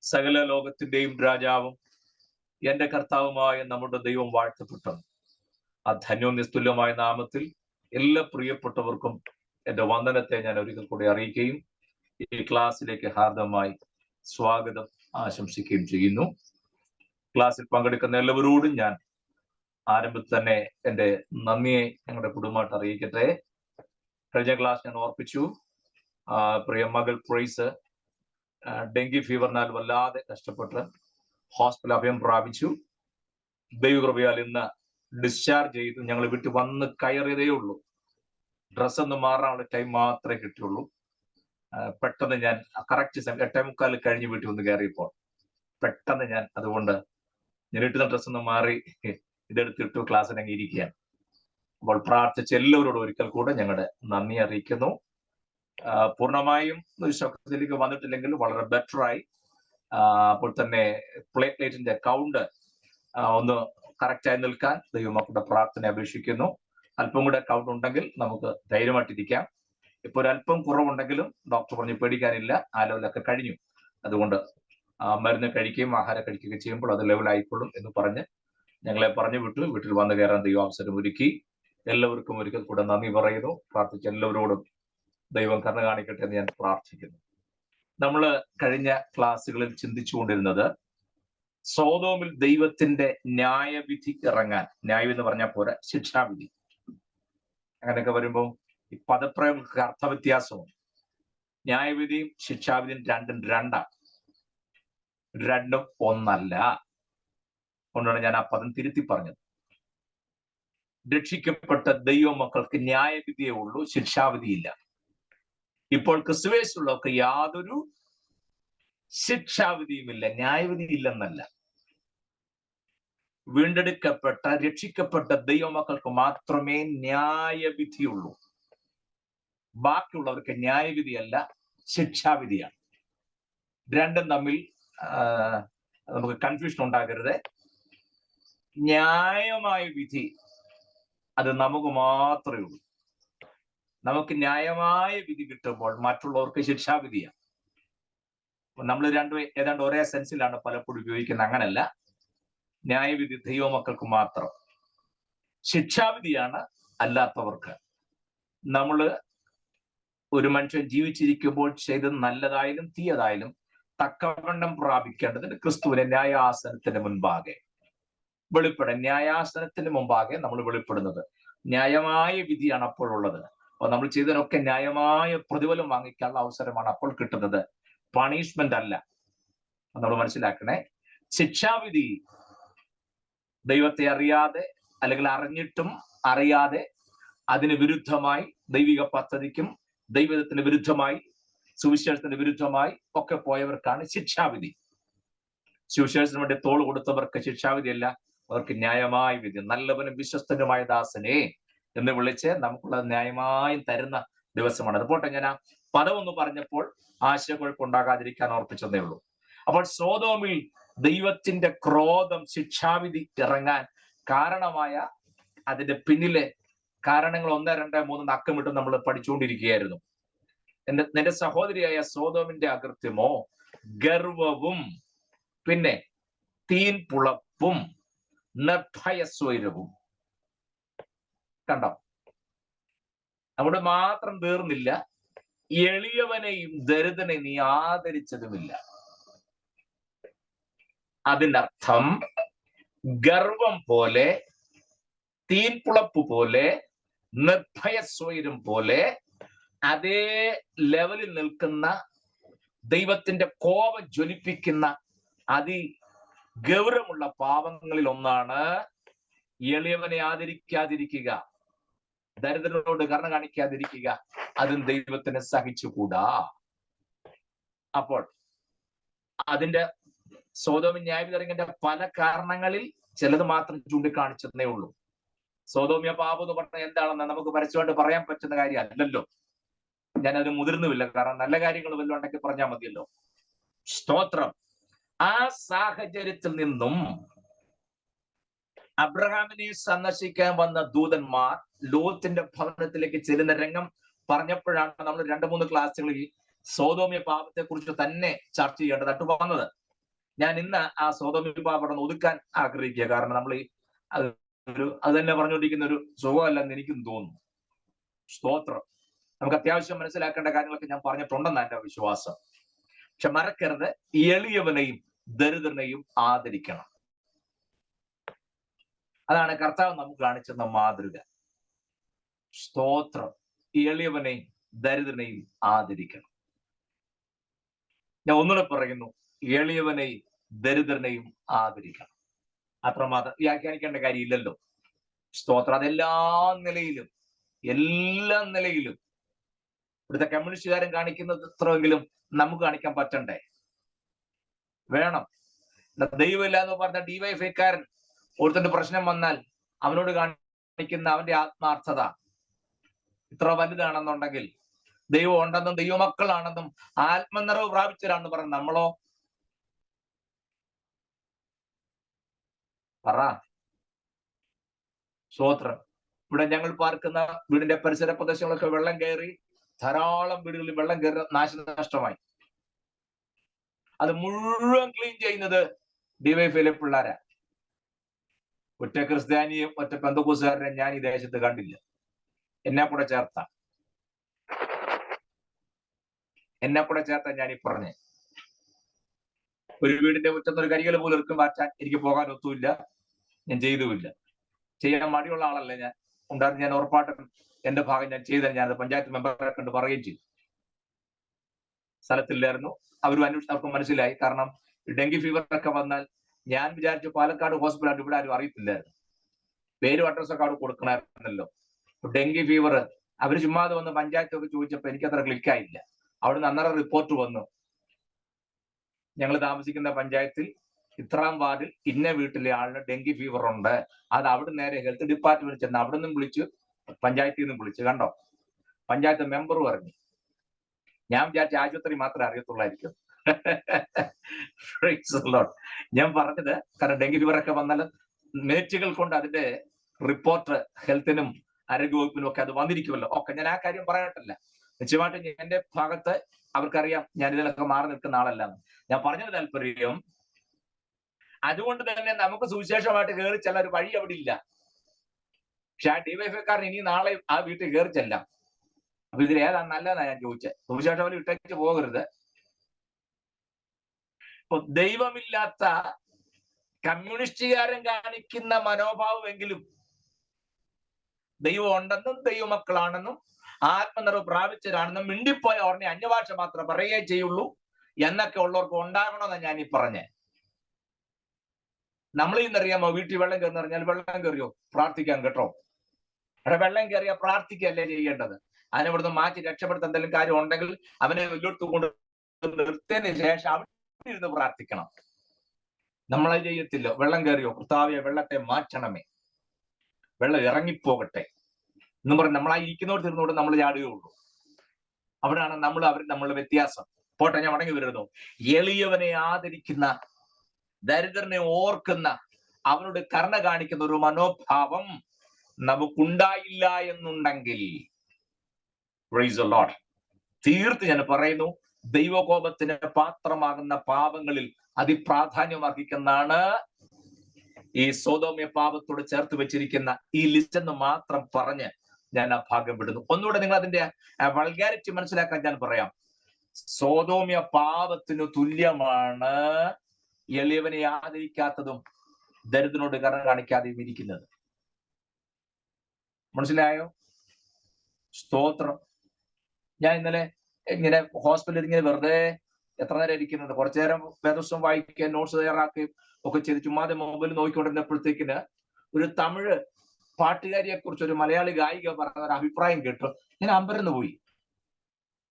സകല ലോകത്തിന്റെയും രാജാവും എന്റെ കർത്താവുമായ നമ്മുടെ ദൈവം വാഴ്ത്തപ്പെട്ടു. ആ ധന്യോനിസ്തുല്യമായ നാമത്തിൽ എല്ലാ പ്രിയപ്പെട്ടവർക്കും എന്റെ വന്ദനത്തെ ഞാൻ ഒരിക്കൽ കൂടി അറിയിക്കുകയും ഈ ക്ലാസ്സിലേക്ക് ഹാർദമായി സ്വാഗതം ആശംസിക്കുകയും ചെയ്യുന്നു. ക്ലാസ്സിൽ പങ്കെടുക്കുന്ന എല്ലാവരോടും ഞാൻ ആരംഭത്തിൽ തന്നെ എന്റെ നന്ദിയെ ഞങ്ങളുടെ കുടുംബമായിട്ട് അറിയിക്കട്ടെ. കഴിഞ്ഞ ക്ലാസ് ഞാൻ ഓർപ്പിച്ചു, പ്രിയ മകൾ പ്രൈസ് ഡെങ്കി ഫീവറിനാൽ വല്ലാതെ കഷ്ടപ്പെട്ട് ഹോസ്പിറ്റൽ അഭയം പ്രാപിച്ചു. ദൈവകൃപയാൽ ഇന്ന് ഡിസ്ചാർജ് ചെയ്തു. ഞങ്ങൾ വീട്ടിൽ വന്ന് കയറിയതേ ഉള്ളൂ. ഡ്രസ്സ് ഒന്ന് മാറാനുള്ള ടൈം മാത്രമേ കിട്ടിയുള്ളൂ. പെട്ടെന്ന് ഞാൻ കറക്റ്റ് സമയം 8:45 കഴിഞ്ഞ് വീട്ടിൽ വന്ന് കയറിയപ്പോൾ പെട്ടെന്ന് ഞാൻ അതുകൊണ്ട് ഞാൻ ഇട്ടുന്ന ഡ്രസ്സ് ഒന്ന് മാറി ഇതെടുത്തിട്ടു ക്ലാസ്സിന് അങ്ങ് ഇരിക്കുകയാണ്. അപ്പോൾ പ്രാർത്ഥിച്ച എല്ലാവരോടും ഒരിക്കൽ കൂടെ ഞങ്ങളുടെ നന്ദി അറിയിക്കുന്നു. പൂർണ്ണമായും ശ്വാസത്തിലേക്ക് വന്നിട്ടില്ലെങ്കിൽ വളരെ ബെറ്ററായി. അപ്പോൾ തന്നെ പ്ലേറ്റ്ലേറ്റിന്റെ കൗണ്ട് ഒന്ന് കറക്റ്റായി നിൽക്കാൻ ദൈവമക്കളുടെ പ്രാർത്ഥന അപേക്ഷിക്കുന്നു. അല്പം കൂടെ കൗണ്ട് ഉണ്ടെങ്കിൽ നമുക്ക് ധൈര്യമായിട്ടിരിക്കാം. ഇപ്പൊ ഒരു അല്പം കുറവുണ്ടെങ്കിലും ഡോക്ടർ പറഞ്ഞ് പേടിക്കാനില്ല, ആ ലെവലൊക്കെ കഴിഞ്ഞു. അതുകൊണ്ട് മരുന്ന് കഴിക്കുകയും ആഹാരം കഴിക്കുകയും ചെയ്യുമ്പോൾ അത് ലെവലായിക്കൊള്ളും എന്ന് പറഞ്ഞ് ഞങ്ങളെ പറഞ്ഞു വിട്ടു. വീട്ടിൽ വന്നു കയറാൻ ദൈവം അവസരം ഒരുക്കി. എല്ലാവർക്കും ഒരിക്കൽ കൂടെ നന്ദി പറയുന്നു. പ്രാർത്ഥിച്ച എല്ലാവരോടും ദൈവം കരുണ കാണിക്കട്ടെ എന്ന് ഞാൻ പ്രാർത്ഥിക്കുന്നു. നമ്മൾ കഴിഞ്ഞ ക്ലാസ്സുകളിൽ ചിന്തിച്ചുകൊണ്ടിരുന്നത് സോദോമിൽ ദൈവത്തിന്റെ ന്യായവിധി ഇറങ്ങാൻ, ന്യായം എന്ന് പറഞ്ഞാൽ പോരാ, ശിക്ഷാവിധി. അങ്ങനെയൊക്കെ വരുമ്പോൾ ഈ പദപ്രയോഗങ്ങൾക്ക് അർത്ഥവ്യത്യാസവും ന്യായവിധിയും ശിക്ഷാവിധിയും രണ്ടാണ്, രണ്ടും ഒന്നല്ല. കൊണ്ടാണ് ഞാൻ ആ പദം തിരുത്തി പറഞ്ഞത്. രക്ഷിക്കപ്പെട്ട ദൈവമക്കൾക്ക് ന്യായവിധിയേ ഉള്ളൂ, ശിക്ഷാവിധിയില്ല. ഇപ്പോൾ ക്രിസ്തുവേശുള്ളവർക്ക് യാതൊരു ശിക്ഷാവിധിയുമില്ല, ന്യായവിധി ഇല്ലെന്നല്ല. വീണ്ടെടുക്കപ്പെട്ട രക്ഷിക്കപ്പെട്ട ദൈവമക്കൾക്ക് മാത്രമേ ന്യായവിധിയുള്ളൂ. ബാക്കിയുള്ളവർക്ക് ന്യായവിധിയല്ല, ശിക്ഷാവിധിയാണ്. രണ്ടും തമ്മിൽ നമുക്ക് കൺഫ്യൂഷൻ ഉണ്ടാകരുത്. ന്യായമായ വിധി അത് നമുക്ക് മാത്രമേ ഉള്ളൂ. നമുക്ക് ന്യായമായ വിധി കിട്ടുമ്പോൾ മറ്റുള്ളവർക്ക് ശിക്ഷാവിധിയാണ്. നമ്മൾ രണ്ടും ഏതാണ്ട് ഒരേ സെൻസിലാണ് പലപ്പോഴും ഉപയോഗിക്കുന്നത്. അങ്ങനല്ല, ന്യായവിധി ദൈവമക്കൾക്ക് മാത്രം, ശിക്ഷാവിധിയാണ് അല്ലാത്തവർക്ക്. നമ്മൾ ഒരു മനുഷ്യൻ ജീവിച്ചിരിക്കുമ്പോൾ ചെയ്തത് നല്ലതായാലും തീയതായാലും തക്കവണ്ണം പ്രാപിക്കേണ്ടതിന് ക്രിസ്തുവിനെ ന്യായാസനത്തിന് മുൻപാകെ വെളിപ്പെടാൻ, ന്യായാസനത്തിന് മുമ്പാകെ നമ്മൾ വെളിപ്പെടുന്നത് ന്യായമായ വിധിയാണ് അപ്പോഴുള്ളത്. അപ്പൊ നമ്മൾ ചെയ്തതിനൊക്കെ ന്യായമായ പ്രതിഫലം വാങ്ങിക്കാനുള്ള അവസരമാണ് അപ്പോൾ കിട്ടുന്നത്, പണിഷ്മെന്റ് അല്ല. നമ്മൾ മനസ്സിലാക്കണേ. ശിക്ഷാവിധി ദൈവത്തെ അറിയാതെ അല്ലെങ്കിൽ അറിഞ്ഞിട്ടും അറിയാതെ അതിന് വിരുദ്ധമായി ദൈവിക പദ്ധതിക്കും ദൈവത്തിന് വിരുദ്ധമായി സുവിശേഷത്തിന് വിരുദ്ധമായി ഒക്കെ പോയവർക്കാണ് ശിക്ഷാവിധി. സുവിശേഷത്തിന് വേണ്ടി തോൾ കൊടുത്തവർക്ക് ശിക്ഷാവിധിയല്ല, അവർക്ക് ന്യായമായ വിധി. നല്ലവനും വിശ്വസ്തനുമായ ദാസനെ എന്ന് വിളിച്ച് നമുക്കുള്ള ന്യായമായും തരുന്ന ദിവസമാണ്. അതുപോലെ ഞാൻ ആ പദം ഒന്ന് പറഞ്ഞപ്പോൾ ആശയക്കുഴപ്പമുണ്ടാകാതിരിക്കാൻ ഓർപ്പിച്ചതേ ഉള്ളൂ. അപ്പോൾ സോദോമിൽ ദൈവത്തിന്റെ ക്രോധം, ശിക്ഷാവിധി ഇറങ്ങാൻ കാരണമായ അതിന്റെ പിന്നിലെ കാരണങ്ങൾ 1, 2, 3 അക്കമിട്ട് നമ്മൾ പഠിച്ചുകൊണ്ടിരിക്കുകയായിരുന്നു. നിന്റെ സഹോദരിയായ സോദോമിന്റെ അകൃത്യമോ ഗർവവും പിന്നെ തീൻപുളപ്പും നിർഭയസ്വരവും. കണ്ടോ, അവിടെ മാത്രം തീർന്നില്ല, എളിയവനെയും ദരിദ്രനെ നീ ആദരിച്ചതുമില്ല. അതിനർത്ഥം ഗർവം പോലെ, തീൻപുളപ്പ് പോലെ, നിർഭയസ്വരം പോലെ അതേ ലെവലിൽ നിൽക്കുന്ന ദൈവത്തിന്റെ കോപം ജ്വലിപ്പിക്കുന്ന അതിഗൗരവമുള്ള പാപങ്ങളിൽ ഒന്നാണ് എളിയവനെ ആദരിക്കാതിരിക്കുക, ദരിദ്രനോട് കരുണ കാണിക്കാതിരിക്കുക. അതും ദൈവത്തിന് സഹിച്ചുകൂടാ. അപ്പോൾ അതിന്റെ സോദോമിൻ ന്യായവിധിന്റെ പല കാരണങ്ങളിൽ ചിലത് മാത്രം ചൂണ്ടിക്കാണിച്ചതേ ഉള്ളൂ. സോദോമ്യ പാപം എന്ന് പറഞ്ഞാൽ എന്താണെന്ന് നമുക്ക് പരസ്യമായിട്ട് പറയാൻ പറ്റുന്ന കാര്യം അല്ലല്ലോ. ഞാനത് മുതിർന്നുമില്ല, കാരണം നല്ല കാര്യങ്ങൾ വല്ലതും ഉണ്ടെങ്കിൽ പറഞ്ഞാൽ മതിയല്ലോ. സ്തോത്രം. ആ സാഹചര്യത്തിൽ നിന്നും അബ്രഹാമിനെ സന്ദർശിക്കാൻ വന്ന ദൂതന്മാർ ലോത്തിന്റെ ഭവനത്തിലേക്ക് ചെല്ലുന്ന രംഗം പറഞ്ഞപ്പോഴാണ് നമ്മൾ 2-3 ക്ലാസ്സുകളിൽ സോദോമ്യ പാപത്തെ കുറിച്ച് തന്നെ ചർച്ച ചെയ്യേണ്ടതായിട്ട് വന്നത്. ഞാൻ ഇന്ന് ആ സ്വതമിപ്പാപടം ഒതുക്കാൻ ആഗ്രഹിക്കുക. കാരണം നമ്മൾ അത് തന്നെ പറഞ്ഞുകൊണ്ടിരിക്കുന്ന ഒരു സുഖമല്ലെന്ന് എനിക്കും തോന്നുന്നു. സ്തോത്രം. നമുക്ക് അത്യാവശ്യം മനസ്സിലാക്കേണ്ട കാര്യങ്ങളൊക്കെ ഞാൻ പറഞ്ഞിട്ടുണ്ടെന്ന് എന്റെ വിശ്വാസം. പക്ഷെ മറക്കരുത്, എളിയവനെയും ദരിദ്രനെയും ആദരിക്കണം. അതാണ് കർത്താവ് നമുക്ക് കാണിച്ചെന്ന മാതൃക. സ്തോത്രം. എളിയവനെയും ദരിദ്രനെയും ആദരിക്കണം. ഞാൻ ഒന്നുകൂടെ പറയുന്നു, എളിയവനെയും ദരിദ്രനെയും ആദരിക്കണം. അത്രമാത്രം വ്യാഖ്യാനിക്കേണ്ട കാര്യമില്ലല്ലോ. സ്തോത്രം. അതെല്ലാ നിലയിലും ഇവിടുത്തെ കമ്മ്യൂണിസ്റ്റുകാരൻ കാണിക്കുന്നത് ഇത്രമെങ്കിലും നമുക്ക് കാണിക്കാൻ പറ്റണ്ടേ? വേണം. ദൈവമില്ല എന്ന് പറഞ്ഞ ഡിവൈഎഫ്ഐക്കാരൻ ഒരുത്തന്റെ പ്രശ്നം വന്നാൽ അവനോട് കാണിക്കുന്ന അവന്റെ ആത്മാർത്ഥത ഇത്ര വലുതാണെന്നുണ്ടെങ്കിൽ, ദൈവം ഉണ്ടെന്നും ദൈവമക്കളാണെന്നും ആത്മനിറവ് പ്രാപിച്ചവരാണെന്ന് പറഞ്ഞ നമ്മളോ? പറ. സ്തോത്രം. ഇവിടെ ഞങ്ങൾ പാർക്കുന്ന വീടിന്റെ പരിസര പ്രദേശങ്ങളൊക്കെ വെള്ളം കയറി, ധാരാളം വീടുകളിൽ വെള്ളം കയറി നാശനഷ്ടമായി. അത് മുഴുവൻ ക്ലീൻ ചെയ്യുന്നത് ഡിവൈഎഫ്ഐയിലെ പിള്ളേരാ. ഒറ്റ ക്രിസ്ത്യാനിയും ഒറ്റ പെന്തക്കോസ്തുകാരനെ ഞാൻ ഈ ദേശത്ത് കണ്ടില്ല. എന്നെ കൂടെ ചേർത്ത ഞാൻ ഈ പറഞ്ഞേ. ഒരു വീടിന്റെ മുറ്റത്തൊരു കരികൽ പോലും ഇറക്കും മാറ്റാൻ എനിക്ക് പോകാൻ ഒത്തുമില്ല, ഞാൻ ചെയ്തുമില്ല. ചെയ്യാൻ മടിയുള്ള ആളല്ല ഞാൻ. ഉണ്ടായിരുന്നു, ഞാൻ ഉറപ്പായിട്ടും എന്റെ ഭാഗം ഞാൻ ചെയ്ത. ഞാൻ പഞ്ചായത്ത് മെമ്പറെ കണ്ട് പറയുകയും ചെയ്തു. സ്ഥലത്തില്ലായിരുന്നു. അവർക്ക് മനസ്സിലായി. കാരണം ഡെങ്കി ഫീവർ ഒക്കെ വന്നാൽ ഞാൻ വിചാരിച്ചു പാലക്കാട് ഹോസ്പിറ്റലാണ്, ഇവിടെ ആരും അറിയത്തില്ലായിരുന്നു. പേരും അഡ്രസ്സൊക്കെ അവിടെ കൊടുക്കണമായിരുന്നല്ലോ. ഡെങ്കി ഫീവർ അവർ ചുമ്മാതെ വന്ന് പഞ്ചായത്തൊക്കെ ചോദിച്ചപ്പോൾ എനിക്കത്ര ക്ലിക്കായില്ല. അവിടുന്ന് അന്നേരം റിപ്പോർട്ട് വന്നു, ഞങ്ങൾ താമസിക്കുന്ന പഞ്ചായത്തിൽ ഇത്രാം വാർഡിൽ ഇന്ന വീട്ടിലെ ആളിന് ഡെങ്കി ഫീവർ ഉണ്ട്. അത് അവിടെ നേരെ ഹെൽത്ത് ഡിപ്പാർട്ട്മെന്റ് ചെന്ന് അവിടെ നിന്നും വിളിച്ചു, പഞ്ചായത്തിൽ നിന്നും വിളിച്ചു. കണ്ടോ, പഞ്ചായത്ത് മെമ്പർ പറഞ്ഞു. ഞാൻ വിചാരിച്ച ആശുപത്രി മാത്രമേ അറിയത്തുള്ളായിരിക്കും. ഞാൻ പറഞ്ഞത്, കാരണം ഡെങ്കി ഫീവർ ഒക്കെ വന്നാൽ മിനിറ്റുകൾ കൊണ്ട് അതിന്റെ റിപ്പോർട്ട് ഹെൽത്തിനും ആരോഗ്യവകുപ്പിനും ഒക്കെ അത് വന്നിരിക്കുമല്ലോ. ഒക്കെ ഞാൻ ആ കാര്യം പറയാനില്ല. നിശ്ചയമായിട്ടും എന്റെ ഭാഗത്ത് അവർക്കറിയാം ഞാൻ ഇതിലൊക്കെ മാറി നിൽക്കുന്ന ആളല്ലാന്ന്. ഞാൻ പറഞ്ഞത് താല്പര്യം, അതുകൊണ്ട് തന്നെ നമുക്ക് സുവിശേഷമായിട്ട് കയറി ചെല്ലാൻ ഒരു വഴി അവിടെ ഇല്ല. പക്ഷെ ആ ഡിവൈഎഫ്ഐക്കാരൻ ഇനി നാളെ ആ വീട്ടിൽ കയറി ചെല്ലാം. അപ്പൊ ഇതിൽ ഏതാണ് നല്ലതെന്നാണ് ഞാൻ ചോദിച്ചത്. സുവിശേഷം ഇട്ടേച്ച് പോകരുത്. ഇപ്പൊ ദൈവമില്ലാത്ത കമ്മ്യൂണിസ്റ്റുകാരൻ കാണിക്കുന്ന മനോഭാവമെങ്കിലും ദൈവം ഉണ്ടെന്നും ദൈവമക്കളാണെന്നും ആത്മനിറവ് പ്രാപിച്ചവരാണെന്നും മിണ്ടിപ്പോയ ഉടനെ അന്യഭാഷ മാത്രം പറയുകയേ ചെയ്യുള്ളൂ എന്നൊക്കെ ഉള്ളവർക്ക് ഉണ്ടാകണമെന്നാണ് ഞാൻ ഈ പറഞ്ഞേ. നമ്മൾ ഇന്നറിയാമോ, വീട്ടിൽ വെള്ളം കയറുന്ന പറഞ്ഞാൽ വെള്ളം കയറിയോ പ്രാർത്ഥിക്കാൻ കേട്ടോ. അവിടെ വെള്ളം കയറിയാൽ പ്രാർത്ഥിക്കുകയല്ലേ ചെയ്യേണ്ടത്. അതിനെ ഇവിടുന്ന് മാറ്റി രക്ഷപ്പെടുത്താൻ എന്തെങ്കിലും കാര്യം ഉണ്ടെങ്കിൽ അവനെ വലിയെടുത്ത് കൊണ്ട് നിർത്തിയതിന് ശേഷം അവിടെ ഇരുന്ന് പ്രാർത്ഥിക്കണം. നമ്മളത് ചെയ്യത്തില്ല. വെള്ളം കയറിയോ, കർത്താവേ വെള്ളത്തെ മാറ്റണമേ, വെള്ളം ഇറങ്ങിപ്പോകട്ടെ എന്ന് പറഞ്ഞ് നമ്മളാ ഇരിക്കുന്നോട് തീർന്നോട് നമ്മൾ ചാടുകയുള്ളൂ. അവിടെയാണ് നമ്മളുടെ വ്യത്യാസം. പോട്ടെ, ഞാൻ മടങ്ങി വരുന്നു. എളിയവനെ ആദരിക്കുന്ന, ദരിദ്രനെ ഓർക്കുന്ന, അവനോട് കരുണ കാണിക്കുന്ന ഒരു മനോഭാവം നമുക്കുണ്ടായില്ല എന്നുണ്ടെങ്കിൽ, പ്രൈസ് ദി ലോർഡ്, തീർത്ത് ഞാൻ പറയുന്നു, ദൈവകോപത്തിന് പാത്രമാകുന്ന പാപങ്ങളിൽ അതിപ്രാധാന്യമർഹിക്കുന്നതാണ് ഈ സോദോമ്യ പാപത്തോട് ചേർത്ത് വെച്ചിരിക്കുന്ന ഈ ലിസ്റ്റ് എന്ന് മാത്രം പറഞ്ഞ് ഞാൻ ആ ഭാഗം വിടുന്നു. ഒന്നുകൂടെ നിങ്ങൾ അതിന്റെ വൾഗാരിറ്റി മനസ്സിലാക്കാൻ ഞാൻ പറയാം. സോദോമ്യ പാപത്തിനു തുല്യമാണ് എളിയവനെ ആദരിക്കാത്തതും ദരിദ്രനോട് കരുണ കാണിക്കാതെയും ഇരിക്കുന്നത്. മനസ്സിലായോ? സ്തോത്രം. ഞാൻ ഇന്നലെ ഇങ്ങനെ ഹോസ്പിറ്റലിൽ ഇങ്ങനെ വെറുതെ എത്ര നേരം ഇരിക്കുന്നത്, കുറച്ചു നേരം വേദപുസ്തകം വായിക്കുകയും നോട്ട്സ് തയ്യാറാക്കുകയും ഒക്കെ ചെയ്ത് ചുമ്മാതെ മൊബൈൽ നോക്കിക്കൊണ്ടിരുന്നപ്പോഴത്തേക്കിന് ഒരു തമിഴ് പാട്ടുകാരിയെ കുറിച്ച് ഒരു മലയാളി ഗായിക പറഞ്ഞ ഒരു അഭിപ്രായം കേട്ടു. ഞാൻ അമ്പരന്ന് പോയി.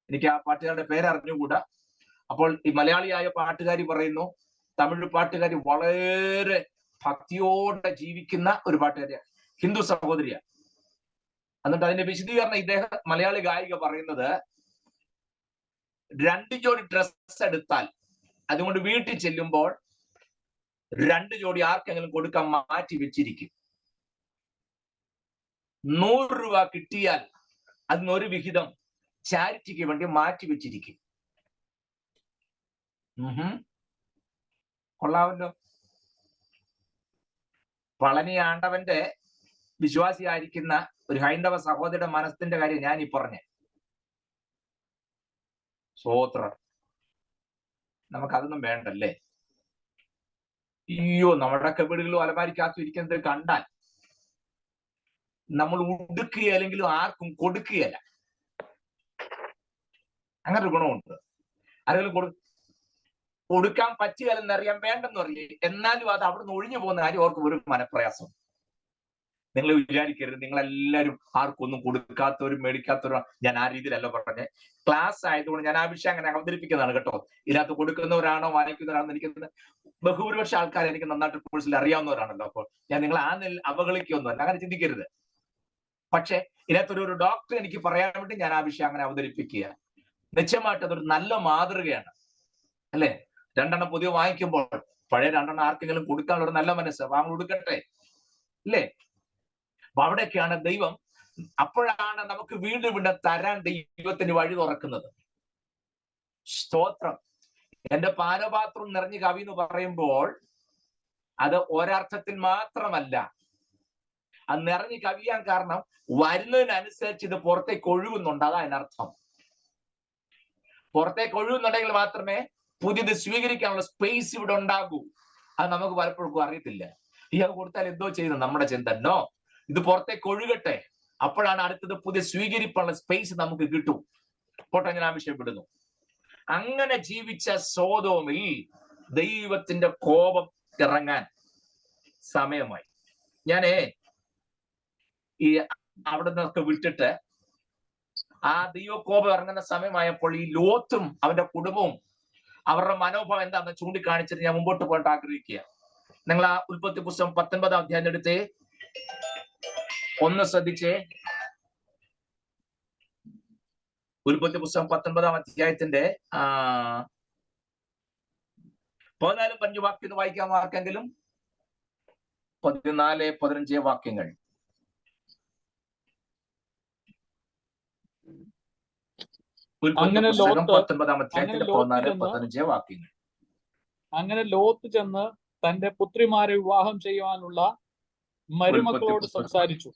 എനിക്ക് ആ പാട്ടുകാരുടെ പേരറിഞ്ഞുകൂടാ. അപ്പോൾ ഈ മലയാളിയായ പാട്ടുകാരി പറയുന്നു, തമിഴ് പാട്ടുകാരി വളരെ ഭക്തിയോടെ ജീവിക്കുന്ന ഒരു പാട്ടുകാരിയാണ്, ഹിന്ദു സഹോദരിയാണ്. എന്നിട്ട് അതിന്റെ വിശദീകരണം ഇദ്ദേഹം മലയാളി ഗായിക പറയുന്നത്, 2 ജോഡി ഡ്രസ് എടുത്താൽ അതുകൊണ്ട് വീട്ടിൽ ചെല്ലുമ്പോൾ 2 ജോഡി ആർക്കെങ്കിലും കൊടുക്കാൻ മാറ്റി വെച്ചിരിക്കും. 100 രൂപ കിട്ടിയാൽ അതിനൊരു വിഹിതം ചാരിറ്റിക്ക് വേണ്ടി മാറ്റി വെച്ചിരിക്കും. കൊള്ളാമല്ലോ. പളനി ആണ്ടവന്റെ വിശ്വാസിയായിരിക്കുന്ന ഒരു ഹൈന്ദവ സഹോദരിയുടെ മനസ്സിന്റെ കാര്യം ഞാൻ ഈ പറഞ്ഞേ. സ്തോത്രം. നമുക്കതൊന്നും വേണ്ടല്ലേ. അയ്യോ, നമ്മുടെയൊക്കെ വീടുകളിലും അലമാരിക്കകത്തും ഇരിക്കുന്നത് കണ്ടാൽ നമ്മൾ ഉടുക്കുകയല്ലെങ്കിലും ആർക്കും കൊടുക്കുകയല്ല. അങ്ങനെ ഒരു ഗുണമുണ്ട്. ആരെങ്കിലും കൊടുക്കാൻ പറ്റുകയല്ലെന്നറിയാൻ വേണ്ടെന്ന് പറയും. എന്നാലും അത് അവിടുന്ന് ഒഴിഞ്ഞു പോകുന്ന കാര്യം അവർക്ക് ഒരു മനപ്രയാസം. നിങ്ങൾ വിചാരിക്കരുത് നിങ്ങളെല്ലാവരും ആർക്കൊന്നും കൊടുക്കാത്തവരും മേടിക്കാത്തവരും. ഞാൻ ആ രീതിയിലല്ല പറഞ്ഞത്. ക്ലാസ് ആയതുകൊണ്ട് ഞാൻ ആ വിഷയം അങ്ങനെ അവതരിപ്പിക്കുന്നതാണ് കേട്ടോ. ഇതിനകത്ത് കൊടുക്കുന്നവരാണോ വാങ്ങിക്കുന്നവരാണോ എനിക്ക് ബഹുഭൂരിപക്ഷ ആൾക്കാർ എനിക്ക് നന്നായിട്ട് കോഴ്സിൽ അറിയാവുന്നവരാണല്ലോ. അപ്പോൾ ഞാൻ നിങ്ങൾ ആ അവഗണിക്കൊന്നുമല്ല, അങ്ങനെ ചിന്തിക്കരുത്. പക്ഷെ ഇതിനകത്തൊരു ഡോക്ടർ എനിക്ക് പറയാൻ വേണ്ടി ഞാൻ ആ വിഷയം അങ്ങനെ അവതരിപ്പിക്കുക. നിശ്ചയമായിട്ട് അതൊരു നല്ല മാതൃകയാണ് അല്ലെ. 2 എണ്ണം പുതിയ വാങ്ങിക്കുമ്പോൾ പഴയ 2 എണ്ണം ആർക്കെങ്കിലും കൊടുക്കാനുള്ള ഒരു നല്ല മനസ്സ് വാങ്ങി കൊടുക്കട്ടെ അല്ലേ. അപ്പൊ അവിടെയൊക്കെയാണ് ദൈവം, അപ്പോഴാണ് നമുക്ക് വീണ്ടും വീണ്ടും തരാൻ ദൈവത്തിന് വഴി തുറക്കുന്നത്. സ്തോത്രം. എന്റെ പാനപാത്രം നിറഞ്ഞു കവി എന്ന് പറയുമ്പോൾ അത് ഒരർത്ഥത്തിൽ മാത്രമല്ല. അത് നിറഞ്ഞു കവിയാൻ കാരണം വരുന്നതിനനുസരിച്ച് ഇത് പുറത്തേക്ക് ഒഴുകുന്നുണ്ട്. അതാ അതിനർത്ഥം. പുറത്തേക്ക് ഒഴുകുന്നുണ്ടെങ്കിൽ മാത്രമേ പുതിയത് സ്വീകരിക്കാനുള്ള സ്പേസ് ഇവിടെ ഉണ്ടാകൂ. അത് നമുക്ക് പലപ്പോഴും അറിയത്തില്ല. ഇയാൾ കൊടുത്താൽ എന്തോ ചെയ്യുന്നു നമ്മുടെ ചിന്ത. നോ, ഇത് പുറത്തേക്ക് ഒഴുകട്ടെ. അപ്പോഴാണ് അടുത്തത് പുതിയ സ്വീകരിക്കാനുള്ള സ്പേസ് നമുക്ക് കിട്ടും. പോട്ടെ, ഞാൻ ആവശ്യപ്പെടുന്നു. അങ്ങനെ ജീവിച്ച സോദോമിൽ ദൈവത്തിന്റെ കോപം ഇറങ്ങാൻ സമയമായി. ഞാനേ ഈ അവിടെ നിന്നൊക്കെ വിട്ടിട്ട് ആ ദൈവകോപം ഇറങ്ങുന്ന സമയമായപ്പോൾ ഈ ലോത്തും അവന്റെ കുടുംബവും അവരുടെ മനോഭാവം എന്താണെന്ന് ചൂണ്ടിക്കാണിച്ചിട്ട് ഞാൻ മുമ്പോട്ട് പോയിട്ട് ആഗ്രഹിക്കുക. നിങ്ങൾ ആ ഉൽപ്പത്തി പുസ്തകം 19-ാം അധ്യായം എടുത്തേ, ഒന്ന് ശ്രദ്ധിച്ചേ. ഉൽപ്പത്തി പുസ്തകം 19-ാം അധ്യായത്തിന്റെ 14-15 വാക്യം വായിക്കാൻ ആർക്കെങ്കിലും? 14-15 വാക്യങ്ങൾ. അങ്ങനെ ലോത്ത് ചെന്ന് തന്റെ പുത്രിമാരെ വിവാഹം ചെയ്യുവാനുള്ള മരുമക്കളോട് സംസാരിച്ചു.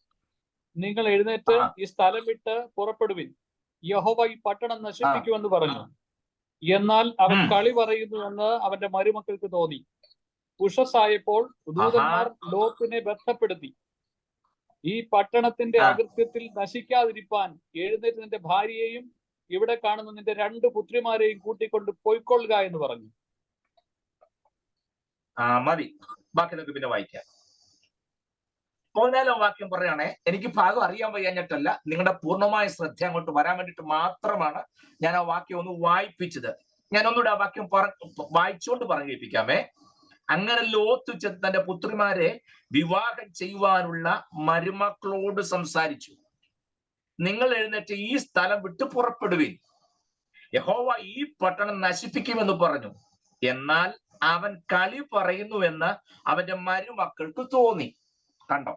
നിങ്ങൾ എഴുന്നേറ്റ് ഈ സ്ഥലം വിട്ട് പുറപ്പെടുവിൻ, യഹോവ ഈ പട്ടണം നശിപ്പിക്കുമെന്ന് പറഞ്ഞു. എന്നാൽ അവൻ കളി പറയുന്നുവെന്ന് അവന്റെ മരുമക്കൾക്ക് തോന്നി. ഉഷസ്സായപ്പോൾ ദൂതന്മാർ ലോത്തിനെ ബന്ധപ്പെടുത്തി, ഈ പട്ടണത്തിന്റെ അകൃത്യത്തിൽ നശിക്കാതിരിപ്പാൻ എഴുന്നേറ്റ് നിന്റെ ഭാര്യയെയും ഇവിടെ കാണുന്ന നിന്റെ 2 പുത്രിമാരെയും കൂട്ടിക്കൊണ്ട് പോയിക്കൊള്ളുക എന്ന് പറഞ്ഞു. മതി, ബാക്കി നമുക്ക് പിന്നെ വായിക്കാം. 14-ാം വാക്യം പറയുകയാണെ, എനിക്ക് ഭാഗം അറിയാൻ വയ്യാഞ്ഞിട്ടല്ല, നിങ്ങളുടെ പൂർണ്ണമായ ശ്രദ്ധ അങ്ങോട്ട് വരാൻ വേണ്ടിയിട്ട് മാത്രമാണ് ഞാൻ ആ വാക്യം ഒന്ന് വായിപ്പിച്ചത്. ഞാൻ ഒന്നുകൂടെ ആ വാക്യം വായിച്ചുകൊണ്ട് പറഞ്ഞു കേൾപ്പിക്കാമേ. അങ്ങനെ ലോത്ത് തന്റെ പുത്രിമാരെ വിവാഹം ചെയ്യുവാനുള്ള മരുമക്കളോട് സംസാരിച്ചു. നിങ്ങൾ എഴുന്നേറ്റ് ഈ സ്ഥലം വിട്ട് പുറപ്പെടുവിൻ, യഹോവ ഈ പട്ടണം നശിപ്പിക്കുമെന്ന് പറഞ്ഞു. എന്നാൽ അവൻ കളി പറയുന്നുവെന്ന് അവന്റെ മരുമക്കൾക്ക് തോന്നി. കണ്ടോ,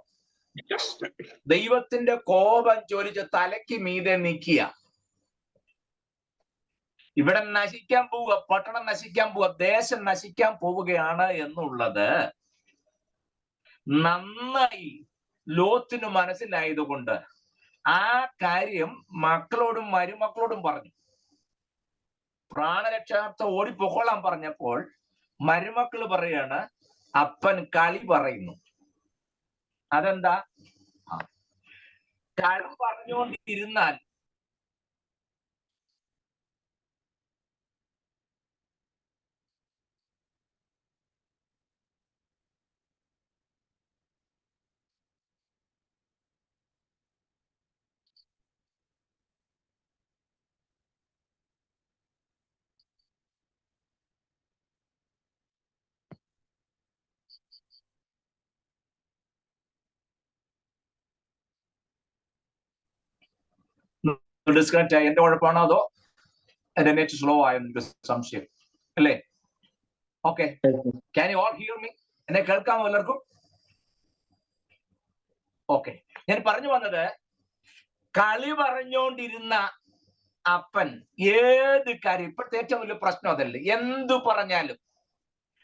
ദൈവത്തിന്റെ കോപം ജ്വലിച്ച് തലയ്ക്ക് മീതെ നിൽക്കുക. ഇവിടെ നശിക്കാൻ പോവുക, പട്ടണം നശിക്കാൻ പോവുക, ദേശം നശിക്കാൻ പോവുകയാണ് എന്നുള്ളത് നന്നായി ലോത്തിന് മനസ്സിലായതുകൊണ്ട് ആ കാര്യം മക്കളോടും മരുമക്കളോടും പറഞ്ഞു. പ്രാണരക്ഷാർത്ഥം ഓടിപ്പൊക്കോളാൻ പറഞ്ഞപ്പോൾ മരുമക്കള് പറയാണ്, അപ്പൻ കളി പറയുന്നു. അതെന്താ? കളി പറഞ്ഞുകൊണ്ടിരുന്നാൽ ഡിസ്കണക്ട് ആയി. എന്റെ കുഴപ്പമാണോ അതോ എന്റെ നെറ്റ് സ്ലോ ആയോ? എനിക്ക് സംശയം അല്ലേ. Okay, can you all here me? എന്നെ കേൾക്കാമോ എല്ലാവർക്കും? ഓക്കെ, ഞാൻ പറഞ്ഞു വന്നത്, കളി പറഞ്ഞുകൊണ്ടിരുന്ന അപ്പൻ ഏത് കാര്യം, ഇപ്പോഴത്തെ ഏറ്റവും വലിയ പ്രശ്നം അതല്ലേ, എന്തു പറഞ്ഞാലും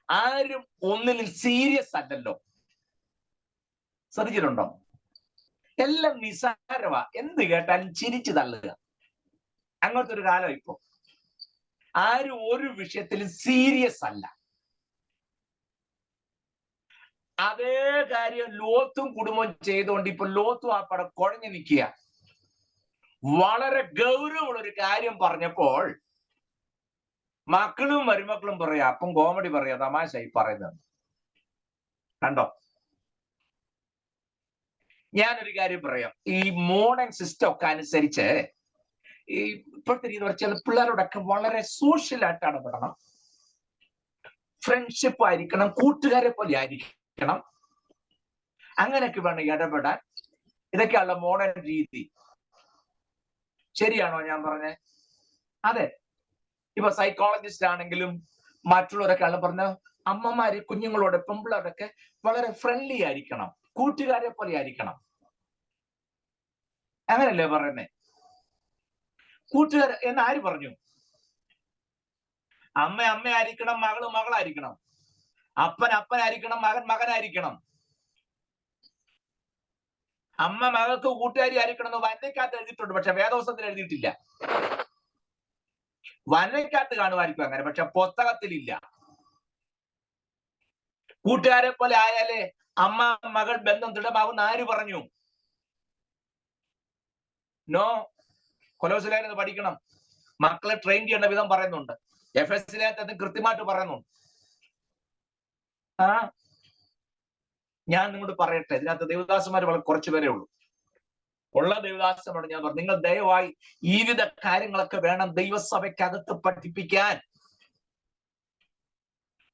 ആരും ഒന്നിലും സീരിയസ് അല്ലല്ലോ. ശ്രദ്ധിച്ചിട്ടുണ്ടോ? എല്ലാം നിസാരമാ, എന്ത് കേട്ടാലും ചിരിച്ചു തള്ളുക. അങ്ങനത്തെ ഒരു കാലം ഇപ്പൊ. ആരും ഒരു വിഷയത്തിലും സീരിയസ് അല്ല. അതേ കാര്യം ലോത്തും കുടുംബം ചെയ്തുകൊണ്ട് ഇപ്പൊ ലോത്തും ആ പടം കുഴഞ്ഞു നിൽക്കുക. വളരെ ഗൗരവമുള്ള ഒരു കാര്യം പറഞ്ഞപ്പോൾ മക്കളും മരുമക്കളും പറയാ, അപ്പം കോമഡി പറയാ, തമാശ ഈ പറയുന്നത് കണ്ടോ. ഞാനൊരു കാര്യം പറയാം, ഈ മോഡേൺ സിസ്റ്റം ഒക്കെ അനുസരിച്ച് ഈ ഇപ്പോഴത്തെ രീതി വെച്ചാൽ പിള്ളേരോടൊക്കെ വളരെ സോഷ്യൽ ആയിട്ടാണ് ഇടപെടണം, ഫ്രണ്ട്ഷിപ്പ് ആയിരിക്കണം, കൂട്ടുകാരെ പോലെ ആയിരിക്കണം, അങ്ങനെയൊക്കെ വേണം ഇടപെടാൻ. ഇതൊക്കെയുള്ള മോഡേൺ രീതി. ശരിയാണോ ഞാൻ പറഞ്ഞേ? അതെ. ഇപ്പൊ സൈക്കോളജിസ്റ്റ് ആണെങ്കിലും മറ്റുള്ളവരൊക്കെ പറഞ്ഞ അമ്മമാര് കുഞ്ഞുങ്ങളോട് പെൺപിള്ളേരൊക്കെ വളരെ ഫ്രണ്ട്ലി ആയിരിക്കണം, കൂട്ടുകാരെ പോലെ ആയിരിക്കണം. അങ്ങനല്ലേ പറയുന്നേ? കൂട്ടുകാർ എന്ന് ആര് പറഞ്ഞു? അമ്മ അമ്മയായിരിക്കണം, മകള് മകളായിരിക്കണം, അപ്പൻ അപ്പനായിരിക്കണം, മകൻ മകനായിരിക്കണം. അമ്മ മകൾക്ക് കൂട്ടുകാരി ആയിരിക്കണം എന്ന് വനയ്ക്കകത്ത് എഴുതിയിട്ടുണ്ട്, പക്ഷെ വേദോസത്തിൽ എഴുതിയിട്ടില്ല. വനയ്ക്കകത്ത് കാണുമായിരിക്കും അങ്ങനെ, പക്ഷെ പുസ്തകത്തിലില്ല. കൂട്ടുകാരെ പോലെ ആയാലേ അമ്മ മകൾ ബന്ധം ദൃഢമാകുന്ന ആര് പറഞ്ഞു? നോ. കൊലോസിലേഖനം പഠിക്കണം, മക്കളെ ട്രെയിൻ ചെയ്യേണ്ട വിധം പറയുന്നുണ്ട്. എഫെസ്യസിലേഖനത്തിൽ കൃത്യമായിട്ട് പറയുന്നുണ്ട്. ഞാൻ നിങ്ങളോട് പറയട്ടെ, ഇതിനകത്ത് ദേവദാസന്മാർ വളരെ കുറച്ചു പേരേ ഉള്ളൂ. ഉള്ള ദേവദാസനോട് ഞാൻ പറഞ്ഞു, നിങ്ങൾ ദയവായി ഈ വിധ കാര്യങ്ങളൊക്കെ വേണം ദൈവസഭയ്ക്കകത്ത് പഠിപ്പിക്കാൻ.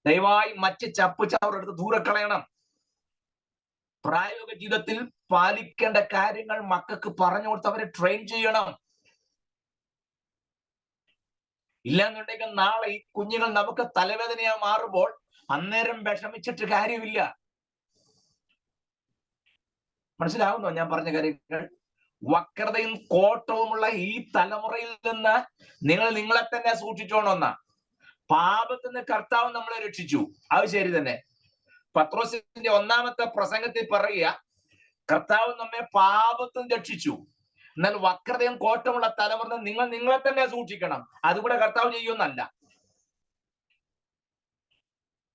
ദയവായി മറ്റ് ചപ്പ് ചവറെടുത്ത് ദൂരെ കളയണം. പ്രായോഗിക ജീവിതത്തിൽ പാലിക്കേണ്ട കാര്യങ്ങൾ മക്കൾക്ക് പറഞ്ഞു കൊടുത്ത് അവരെ ട്രെയിൻ ചെയ്യണം. ഇല്ലാന്നുണ്ടെങ്കിൽ നാളെ ഈ കുഞ്ഞുങ്ങൾ നമുക്ക് തലവേദനയായി മാറുമ്പോൾ അന്നേരം വിഷമിച്ചിട്ട് കാര്യമില്ല. മനസ്സിലാവുന്നോ ഞാൻ പറഞ്ഞ കാര്യങ്ങൾ? വക്രതയും കോട്ടവുമുള്ള ഈ തലമുറയിൽ നിന്ന് നിങ്ങൾ നിങ്ങളെ തന്നെ സൂക്ഷിച്ചോണമെന്ന. പാപത്തിൽ നിന്ന് കർത്താവ് നമ്മളെ രക്ഷിച്ചു, അത് ശരി തന്നെ. പത്രോസിന്റെ ഒന്നാമത്തെ പ്രസംഗത്തിൽ പറയുക, കർത്താവ് നമ്മെ പാപത്തിൽ രക്ഷിച്ചു, എന്നാൽ വക്രതയും കോട്ടമുള്ള തലമുറ നിങ്ങൾ നിങ്ങളെ തന്നെ സൂക്ഷിക്കണം. അതുകൂടെ കർത്താവ് ചെയ്യുമെന്നല്ല.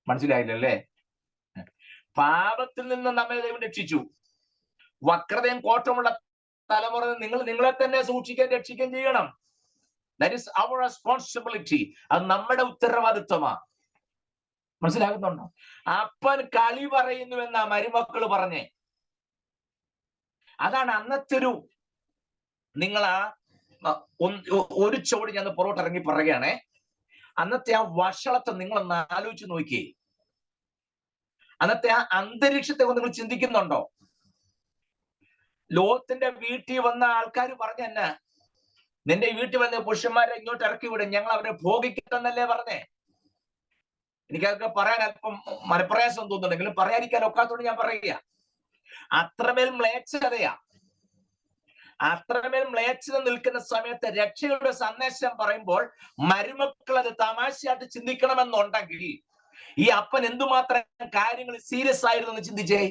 മനസ്സിലായില്ലല്ലേ? പാപത്തിൽ നിന്ന് നമ്മെ ദൈവം രക്ഷിച്ചു, വക്രതയും കോട്ടമുള്ള തലമുറ നിങ്ങൾ നിങ്ങളെ തന്നെ സൂക്ഷിക്കുകയും രക്ഷിക്കുകയും ചെയ്യണം. That is our responsibility. അത് നമ്മുടെ ഉത്തരവാദിത്വമാണ്. മനസ്സിലാകുന്നുണ്ടോ? അപ്പൻ കളി പറയുന്നു എന്നാ മരുമക്കള് പറഞ്ഞേ. അതാണ് അന്നത്തെ ഒരു, നിങ്ങൾ ഒരു ചോടി ഞാൻ പുറകോട്ട് ഇറങ്ങി പറയുകയാണേ. അന്നത്തെ ആ വഷളത്തെ നിങ്ങളൊന്ന് ആലോചിച്ച് നോക്കിയേ. അന്നത്തെ ആ അന്തരീക്ഷത്തെ നിങ്ങൾ ചിന്തിക്കുന്നുണ്ടോ? ലോത്തിന്റെ വീട്ടിൽ വന്ന ആൾക്കാർ പറഞ്ഞ എന്നാ, നിന്റെ വീട്ടിൽ വന്ന പുരുഷന്മാരെ ഇങ്ങോട്ട് ഇറക്കി വിടും, ഞങ്ങൾ അവരെ ഭോഗിക്കട്ടെന്നല്ലേ പറഞ്ഞേ. എനിക്കതൊക്കെ പറയാൻ അല്പം മനപ്രയാസം തോന്നുന്നുണ്ടെങ്കിലും പറയാതിരിക്കാൻ ഒക്കാത്തോണ്ട് ഞാൻ പറയുക. അത്രമേൽ മ്ലേച്ഛതയാ. അത്രമേൽ മ്ലേച്ഛത നിൽക്കുന്ന സമയത്ത് രക്ഷയുടെ സന്ദേശം പറയുമ്പോൾ മരുമക്കൾ അത് തമാശയായിട്ട് ചിന്തിക്കണമെന്നുണ്ടെങ്കിൽ ഈ അപ്പൻ എന്തുമാത്രം കാര്യങ്ങൾ സീരിയസ് ആയിരുന്നു എന്ന് ചിന്തിച്ചേ.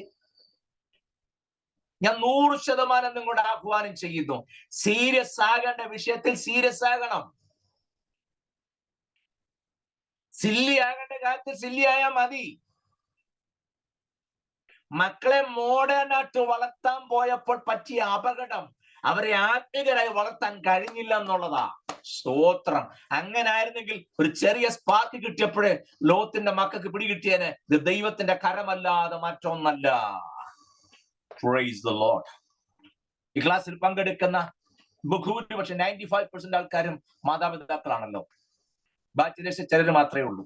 ഞാൻ 100% നിങ്ങളുടെ ആഹ്വാനം ചെയ്യുന്നു, സീരിയസ് ആകേണ്ട വിഷയത്തിൽ സീരിയസ് ആകണം. സില്ലി ആകേണ്ട കാര്യത്തിൽ സില്ലി ആയാൽ മതി. മക്കളെ മോഡേണായിട്ട് വളർത്താൻ പോയപ്പോൾ പറ്റിയ അപകടം അവരെ ആത്മീകരായി വളർത്താൻ കഴിഞ്ഞില്ല എന്നുള്ളതാ. സ്തോത്രം. അങ്ങനെ ആയിരുന്നെങ്കിൽ ഒരു ചെറിയ സ്പാർക്ക് കിട്ടിയപ്പോഴേ ലോത്തിന്റെ മക്കൾക്ക് പിടികിട്ടിയേനെ, ഇത് ദൈവത്തിന്റെ കരമല്ലാതെ മറ്റൊന്നല്ല. Praise the Lord. ഈ ക്ലാസ്സിൽ പങ്കെടുക്കുന്ന ബഹുഭൂരിപക്ഷം 95% ആൾക്കാരും മാതാപിതാക്കളാണല്ലോ. ബാക്കി ചിലർ മാത്രമേ ഉള്ളൂ.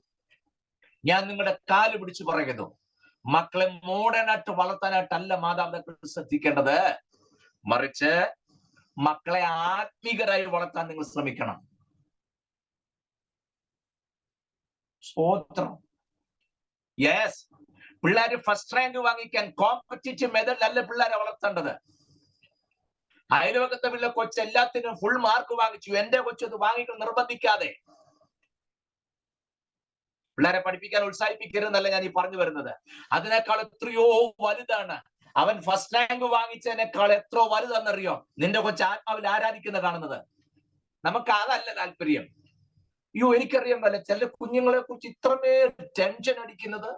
ഞാൻ നിങ്ങളുടെ കാല് പിടിച്ചു പറയുന്നു, മക്കളെ മോഡേണായിട്ട് വളർത്താനായിട്ടല്ല മാതാപിതാക്കൾ ശ്രദ്ധിക്കേണ്ടത്, മറിച്ച് മക്കളെ ആത്മീകരായി വളർത്താൻ നിങ്ങൾ ശ്രമിക്കണം. സ്തോത്രം. യെസ്, പിള്ളേര് ഫസ്റ്റ് റാങ്ക് വാങ്ങിക്കാൻ കോമ്പറ്റീറ്റീവ് മെത്തേഡിലല്ല പിള്ളേരെ വളർത്തേണ്ടത്. അയൽവക്കത്തെ പിള്ളേ കൊച്ച് എല്ലാത്തിനും ഫുൾ മാർക്ക് വാങ്ങിച്ചു, എന്റെ കൊച്ചത് വാങ്ങിക്കാൻ നിർബന്ധിക്കാതെ. പിള്ളേരെ പഠിപ്പിക്കാൻ ഉത്സാഹിപ്പിക്കരുതെന്നല്ല ഞാൻ ഈ പറഞ്ഞു വരുന്നത്. അതിനേക്കാൾ എത്രയോ വലുതാണ്. അവൻ ഫസ്റ്റ് റാങ്ക് വാങ്ങിച്ചതിനേക്കാൾ എത്രയോ വലുതാണെന്നറിയോ നിന്റെ കൊച്ചു ആത്മാവിൽ ആരാധിക്കുന്ന കാണുന്നത്. നമുക്ക് അതല്ല താല്പര്യം. അയ്യോ, എനിക്കറിയാൻ പറ്റില്ല ചില കുഞ്ഞുങ്ങളെ കുറിച്ച് ഇത്രമേൽ ടെൻഷൻ അടിക്കുന്നത്.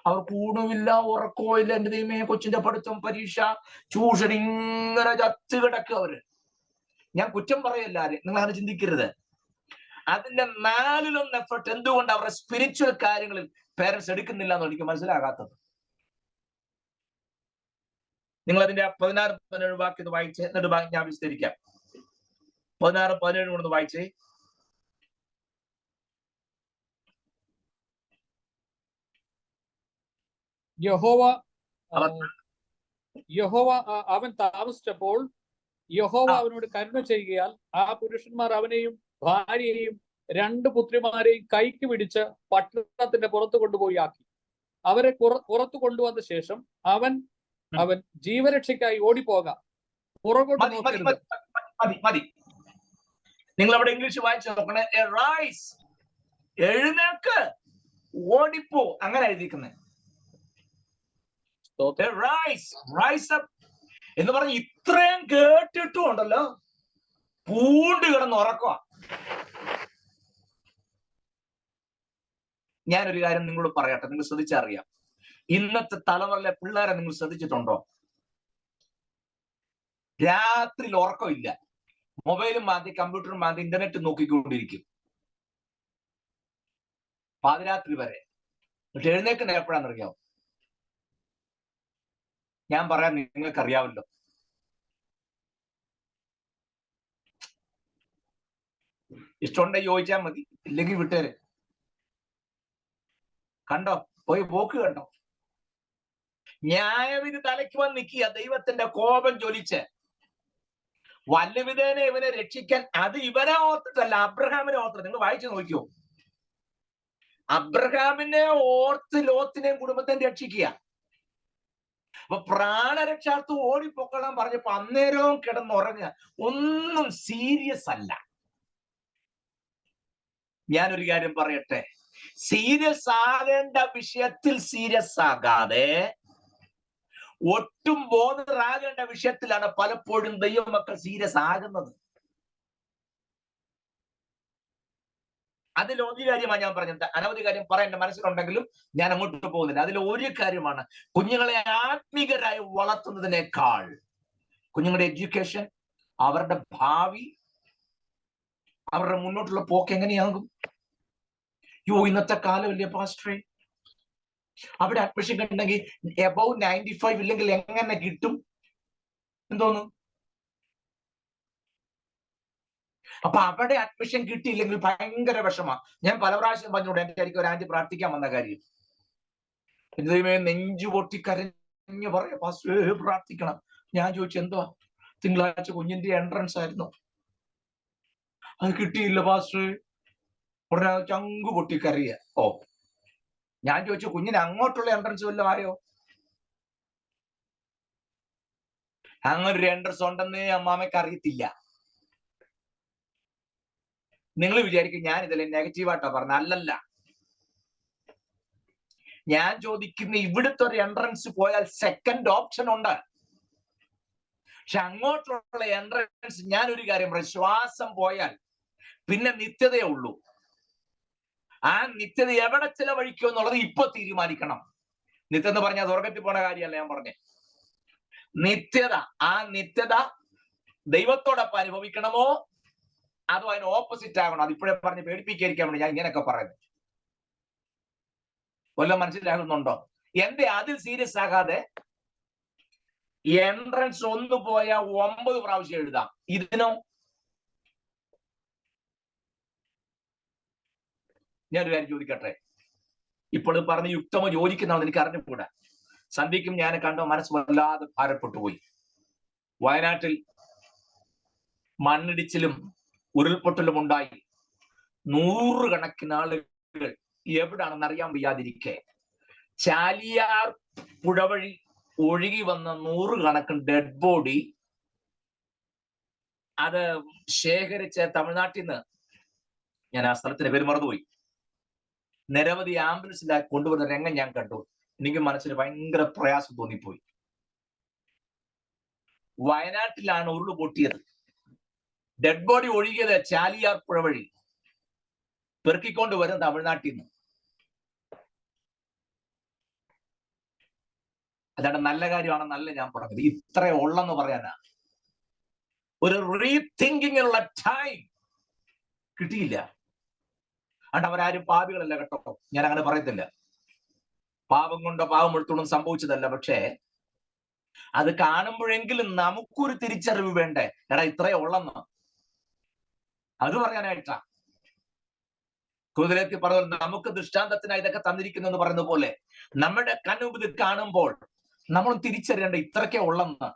അവർക്ക് ഊണുമില്ല, ഉറക്കവും ഇല്ല. എന്റെ ദൈവമേ, കൊച്ചിന്റെ പഠിത്തം, പരീക്ഷ, ട്യൂഷൻ, ഇങ്ങനെ ചത്ത് കിടക്കുക അവര്. ഞാൻ കുറ്റം പറയല്ല, നിങ്ങൾ അങ്ങനെ ചിന്തിക്കരുത്. അതിന്റെ 4-1 എഫർട്ട് എന്തുകൊണ്ട് അവരുടെ സ്പിരിച്വൽ കാര്യങ്ങളിൽ പേരൻസ് എടുക്കുന്നില്ല എന്ന് എനിക്ക് മനസ്സിലാകാത്തത്. നിങ്ങൾ അതിന്റെ 16-17 വാക്യം ഇത് വായിച്ച് എന്നിട്ട് ഞാൻ വിസ്തരിക്കാം. 16-17 കൊണ്ട് വായിച്ചേ. യഹോവ അവൻ താമസിച്ചപ്പോൾ യഹോവ അവനോട് കരുണ ചെയ്യുകയാൽ ആ പുരുഷന്മാർ അവനെയും ഭാര്യയെയും 2 പുത്രിമാരെയും കൈക്ക് പിടിച്ച് പട്ടണത്തിന്റെ പുറത്തു കൊണ്ടുപോയി ആക്കി. അവരെ പുറത്തു കൊണ്ടുവന്ന ശേഷം അവൻ ജീവരക്ഷയ്ക്കായി ഓടിപ്പോകാം, പുറകോട്ട് നോക്കരുത്. മതി. നിങ്ങൾ അവിടെ ഇംഗ്ലീഷ് വായിച്ചു നോക്കണേ. എഴുന്നേക്ക്, ഓടിപ്പോ, അങ്ങനെ എഴുതിയിരിക്കുന്നത്. എന്ന് പറഞ്ഞ് ഇത്രയും കേട്ടിട്ടും ഉണ്ടല്ലോ പൂണ്ട് കിടന്ന് ഉറക്കുക. ഞാനൊരു കാര്യം നിങ്ങളോട് പറയട്ടെ, നിങ്ങൾ ശ്രദ്ധിച്ചറിയാം. ഇന്നത്തെ തലമുറയിലെ പിള്ളേരെ നിങ്ങൾ ശ്രദ്ധിച്ചിട്ടുണ്ടോ? രാത്രിയിൽ ഉറക്കമില്ല. മൊബൈലും മാന്തി, കമ്പ്യൂട്ടറും മാന്തി, ഇന്റർനെറ്റ് നോക്കിക്കൊണ്ടിരിക്കും പാതിരാത്രി വരെ. പക്ഷെ എഴുന്നേക്കുന്ന എപ്പോഴാണെന്നറിയാമോ? ഞാൻ പറയാൻ നിങ്ങൾക്കറിയാമല്ലോ. ഇഷ്ടമുണ്ടെങ്കിൽ ചോദിച്ചാൽ മതി, ഇല്ലെങ്കിൽ വിട്ടേര്. കണ്ടോ, പോയി പോക്ക് കണ്ടോ? ന്യായവിധി തലയ്ക്ക് വന്ന് നിൽക്കുക, ദൈവത്തിന്റെ കോപം ജ്വലിച്ച്. വല്ലവിധേനെ ഇവനെ രക്ഷിക്കാൻ, അത് ഇവനെ ഓർത്തിട്ടല്ല, അബ്രഹാമിനെ ഓർത്തിട്ട്. നിങ്ങൾ വായിച്ചു നോക്കിയോ? അബ്രഹാമിനെ ഓർത്ത് ലോത്തിനെയും കുടുംബത്തെയും രക്ഷിക്കുക. അപ്പൊ പ്രാണരക്ഷാർത്ഥം ഓടിപ്പൊക്കളാൻ പറഞ്ഞപ്പോ അന്നേരവും കിടന്നുറങ്ങുക. ഒന്നും സീരിയസ് അല്ല. ഞാനൊരു കാര്യം പറയട്ടെ, സീരിയസ് ആകേണ്ട വിഷയത്തിൽ സീരിയസ് ആകാതെ ഒട്ടും ബോധറാകേണ്ട വിഷയത്തിലാണ് പലപ്പോഴും ദൈവമക്കൾ സീരിയസ് ആകുന്നത്. അതിൽ ഒരു കാര്യമാണ് ഞാൻ പറഞ്ഞത്. അനവധി കാര്യം പറയാൻ എന്റെ മനസ്സിലുണ്ടെങ്കിലും ഞാൻ അങ്ങോട്ട് പോകുന്നില്ല. അതിൽ ഒരു കാര്യമാണ്, കുഞ്ഞുങ്ങളെ ആത്മീകരായി വളർത്തുന്നതിനേക്കാൾ കുഞ്ഞുങ്ങളുടെ എഡ്യൂക്കേഷൻ, അവരുടെ ഭാവി, അവരുടെ മുന്നോട്ടുള്ള പോക്ക് എങ്ങനെയാകും. ഇന്നത്തെ കാലമില്ലേ പാസ്റ്ററെ, അവിടെ അഡ്മിഷൻ കിട്ടണമെങ്കിൽ എബവ് 95 ഇല്ലെങ്കിൽ എങ്ങനെ കിട്ടും എന്തോന്നു? അപ്പൊ അവിടെ അഡ്മിഷൻ കിട്ടിയില്ലെങ്കിൽ ഭയങ്കര വിഷമാണ്. ഞാൻ പല പ്രാവശ്യം പറഞ്ഞോട്ടെ, എന്റെ ആയിരിക്കും ഒരു ആന്റി പ്രാർത്ഥിക്കാൻ വന്ന കാര്യം. ദൈവമേ, നെഞ്ചു പൊട്ടി കരഞ്ഞു പറയാ, പാസ്റ്റർ പ്രാർത്ഥിക്കണം. ഞാൻ ചോദിച്ചു, എന്തുവാ? തിങ്കളാഴ്ച കുഞ്ഞിന്റെ എൻട്രൻസ് ആയിരുന്നു, അത് കിട്ടിയില്ല പാസ്റ്റർ. ഉടനെ ചങ്കു പൊട്ടി കരയ. ഓ, ഞാൻ ചോദിച്ചു, കുഞ്ഞിന് അങ്ങോട്ടുള്ള എൻട്രൻസ് വല്ലതും ആയോ? അങ്ങനൊരു എൻട്രൻസ് ഉണ്ടെന്നേ അമ്മാമയ്ക്ക് അറിയത്തില്ല. നിങ്ങൾ വിചാരിക്കും ഞാൻ ഇതിൽ നെഗറ്റീവായിട്ടാ പറഞ്ഞ. അല്ലല്ല, ഞാൻ ചോദിക്കുന്ന ഇവിടുത്തെ ഒരു എൻട്രൻസ് പോയാൽ സെക്കൻഡ് ഓപ്ഷൻ ഉണ്ട്. പക്ഷെ അങ്ങോട്ടുള്ള എൻട്രൻസ്, ഞാനൊരു കാര്യം പറയും, ശ്വാസം പോയാൽ പിന്നെ നിത്യതയേ ഉള്ളൂ. ആ നിത്യത എവിടെ ചിലവഴിക്കും എന്നുള്ളത് ഇപ്പൊ തീരുമാനിക്കണം. നിത്യത എന്ന് പറഞ്ഞാൽ സ്വർഗത്തിൽ പോണ കാര്യമല്ല ഞാൻ പറഞ്ഞേ. നിത്യത, ആ നിത്യത ദൈവത്തോടൊപ്പം അനുഭവിക്കണമോ അതോ അതിന് ഓപ്പോസിറ്റ് ആകണോ? അതിപ്പോഴേ പറഞ്ഞ് പേടിപ്പിക്കാതിരിക്കാൻ വേണ്ടി ഞാൻ ഇങ്ങനെയൊക്കെ പറയുന്നത്. വല്ലതും മനസ്സിലാകുന്നുണ്ടോ? എന്റെ അതിൽ സീരിയസ് ആകാതെ എൻട്രൻസ് 1 പോയ 9 പ്രാവശ്യം എഴുതാം. ഇതിനോ? ഞാനൊരു കാര്യം ചോദിക്കട്ടെ, ഇപ്പോൾ പറഞ്ഞ് യുക്തമോ യോജിക്കുന്നതാണെന്ന് എനിക്ക് അറിഞ്ഞുകൂടാ. സന്ധ്യയ്ക്കും ഞാൻ കണ്ടോ മനസ്സ് വല്ലാതെ ഭാരപ്പെട്ടു പോയി. വയനാട്ടിൽ മണ്ണിടിച്ചിലും ഉരുൾപൊട്ടലും ഉണ്ടായി. 100 കണക്കിന് ആളുകൾ എവിടാണെന്ന് അറിയാൻ വയ്യാതിരിക്കെ ചാലിയാർ പുഴ വഴി ഒഴുകി വന്ന 100 കണക്കിന് ഡെഡ് ബോഡി അത് ശേഖരിച്ച് തമിഴ്നാട്ടിൽ നിന്ന്, ഞാൻ ആ സ്ഥലത്തിന്റെ പേര് മറന്നുപോയി, നിരവധി ആംബുലൻസിലായി കൊണ്ടുവരുന്ന രംഗം ഞാൻ കണ്ടു. എനിക്ക് മനസ്സിന് ഭയങ്കര പ്രയാസം തോന്നിപ്പോയി. വയനാട്ടിലാണ് ഉരുള് പൊട്ടിയത്. ഡെഡ് ബോഡി ഒഴുകിയത് ചാലിയാർ പുഴ വഴി പെറുക്കിക്കൊണ്ട് വരും തമിഴ്നാട്ടിൽ നിന്ന്. അതാണ് നല്ല കാര്യമാണെന്നല്ല ഞാൻ പറഞ്ഞത്, ഇത്ര ഉള്ളെന്ന് പറയാനാ. ഒരു റീതിങ്കിങ്ങിനുള്ള ടൈം കിട്ടിയില്ല. അതുകൊണ്ട് അവരാരും പാപികളല്ല കേട്ടോ, ഞാൻ അങ്ങനെ പറയത്തില്ല. പാപം കൊണ്ടോ പാപം എടുത്തോണ്ടും സംഭവിച്ചതല്ല. പക്ഷേ അത് കാണുമ്പോഴെങ്കിലും നമുക്കൊരു തിരിച്ചറിവ് വേണ്ടേ, എടാ ഇത്രയേ ഉള്ളെന്ന്. അത് പറയാനായിട്ടാ കുതിരത്തി പറഞ്ഞ നമുക്ക് ദൃഷ്ടാന്തത്തിനായി ഇതൊക്കെ തന്നിരിക്കുന്നു എന്ന് പറയുന്ന പോലെ നമ്മുടെ കണ്ണുമുമ്പിൽ ഇത് കാണുമ്പോൾ നമ്മൾ തിരിച്ചറിയേണ്ട ഇത്രയ്ക്കേ ഉള്ളെന്ന്.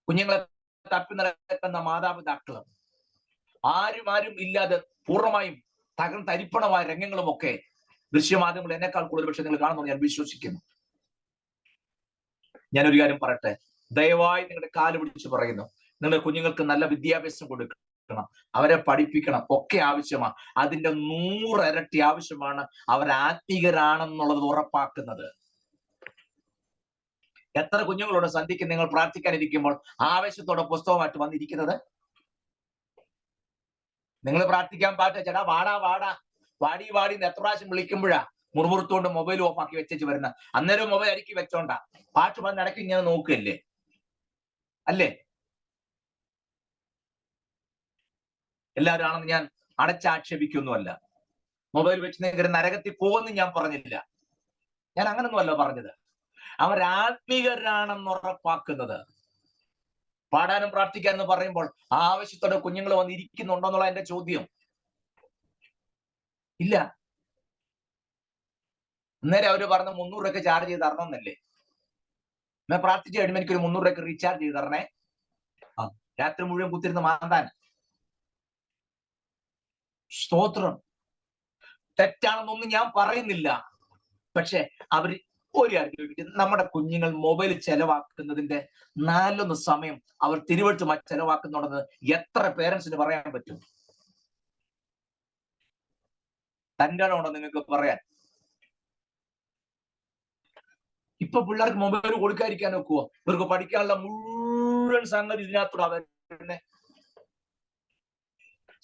കുഞ്ഞുങ്ങളെ തപ്പി നടക്കുന്ന മാതാപിതാക്കളും ആരും ഇല്ലാതെ പൂർണ്ണമായും തരിപ്പണമായ രംഗങ്ങളും ഒക്കെ ദൃശ്യമാധ്യമങ്ങൾ എന്നെക്കാൾ കൂടുതൽ പക്ഷെ നിങ്ങൾ കാണുന്നു ഞാൻ വിശ്വസിക്കുന്നു. ഞാനൊരു കാര്യം പറയട്ടെ, ദയവായി നിങ്ങളുടെ കാല് പിടിച്ച് പറയുന്നു, നിങ്ങളുടെ കുഞ്ഞുങ്ങൾക്ക് നല്ല വിദ്യാഭ്യാസം കൊടുക്കണം, അവരെ പഠിപ്പിക്കണം, ഒക്കെ ആവശ്യമാണ്. അതിന്റെ 100 ഇരട്ടി ആവശ്യമാണ് അവർ ആത്മീകരാണെന്നുള്ളത് ഉറപ്പാക്കുന്നത്. എത്ര കുഞ്ഞുങ്ങളോട് സന്ധിക്ക് നിങ്ങൾ പ്രാർത്ഥിക്കാനിരിക്കുമ്പോൾ ആവേശത്തോടെ പുസ്തകമായിട്ട് വന്നിരിക്കുന്നത്? നിങ്ങൾ പ്രാർത്ഥിക്കാൻ പാറ്റ ചേട്ടാ വാടാ വാടി എത്ര പ്രാവശ്യം വിളിക്കുമ്പോഴാ മുറുമുറുത്തോണ്ട് മൊബൈൽ ഓഫ് ആക്കി വെച്ചു വരുന്ന. അന്നേരം മൊബൈൽ അടുക്കി വെച്ചോണ്ടാ പാട്ട് വന്ന് ഇടയ്ക്ക് ഇങ്ങനെ നോക്കുകയല്ലേ അല്ലേ? എല്ലാവരും ആണെന്ന് ഞാൻ അടച്ചാക്ഷേപിക്കൊന്നുമല്ല. മൊബൈൽ വെച്ച് നിങ്ങൾ നരകത്തിൽ പോകുമെന്ന് ഞാൻ പറഞ്ഞില്ല. ഞാൻ അങ്ങനൊന്നുമല്ല പറഞ്ഞത്. അവർ ആത്മീകരാണെന്ന് ഉറപ്പാക്കുന്നത്. പാടാനും പ്രാർത്ഥിക്കാനെന്ന് പറയുമ്പോൾ ആവശ്യത്തോടെ കുഞ്ഞുങ്ങൾ വന്ന് ഇരിക്കുന്നുണ്ടോ എന്നുള്ള എന്റെ ചോദ്യം. ഇല്ല. അന്നേരം അവര് പറഞ്ഞ 300 രൂപയ്ക്ക് ചാർജ് ചെയ്ത് തരണമെന്നല്ലേ? ഞാൻ പ്രാർത്ഥിച്ചു കഴിയുമ്പോൾ എനിക്കൊരു 300 രൂപയ്ക്ക് റീചാർജ് ചെയ്ത് തരണേ. രാത്രി മുഴുവൻ കുത്തിരുന്ന് മാന്താൻ. സ്തോത്രം. തെറ്റാണെന്നൊന്നും ഞാൻ പറയുന്നില്ല. പക്ഷെ അവർ ഒരു കാര്യം, നമ്മുടെ കുഞ്ഞുങ്ങൾ മൊബൈൽ ചെലവാക്കുന്നതിന്റെ 4 സമയം അവർ തിരുവഴുത്ത് ചെലവാക്കുന്നുണ്ടെന്ന് എത്ര പേരൻസിന് പറയാൻ പറ്റും? തൻ്റെ ഉണ്ടോ നിങ്ങൾക്ക് പറയാൻ? ഇപ്പൊ പിള്ളേർക്ക് മൊബൈൽ കൊടുക്കാതിരിക്കാൻ ഒക്കുവോ? ഇവർക്ക് പഠിക്കാനുള്ള മുഴുവൻ സംഗതി ഇതിനകത്തൂടെ അവരുടെ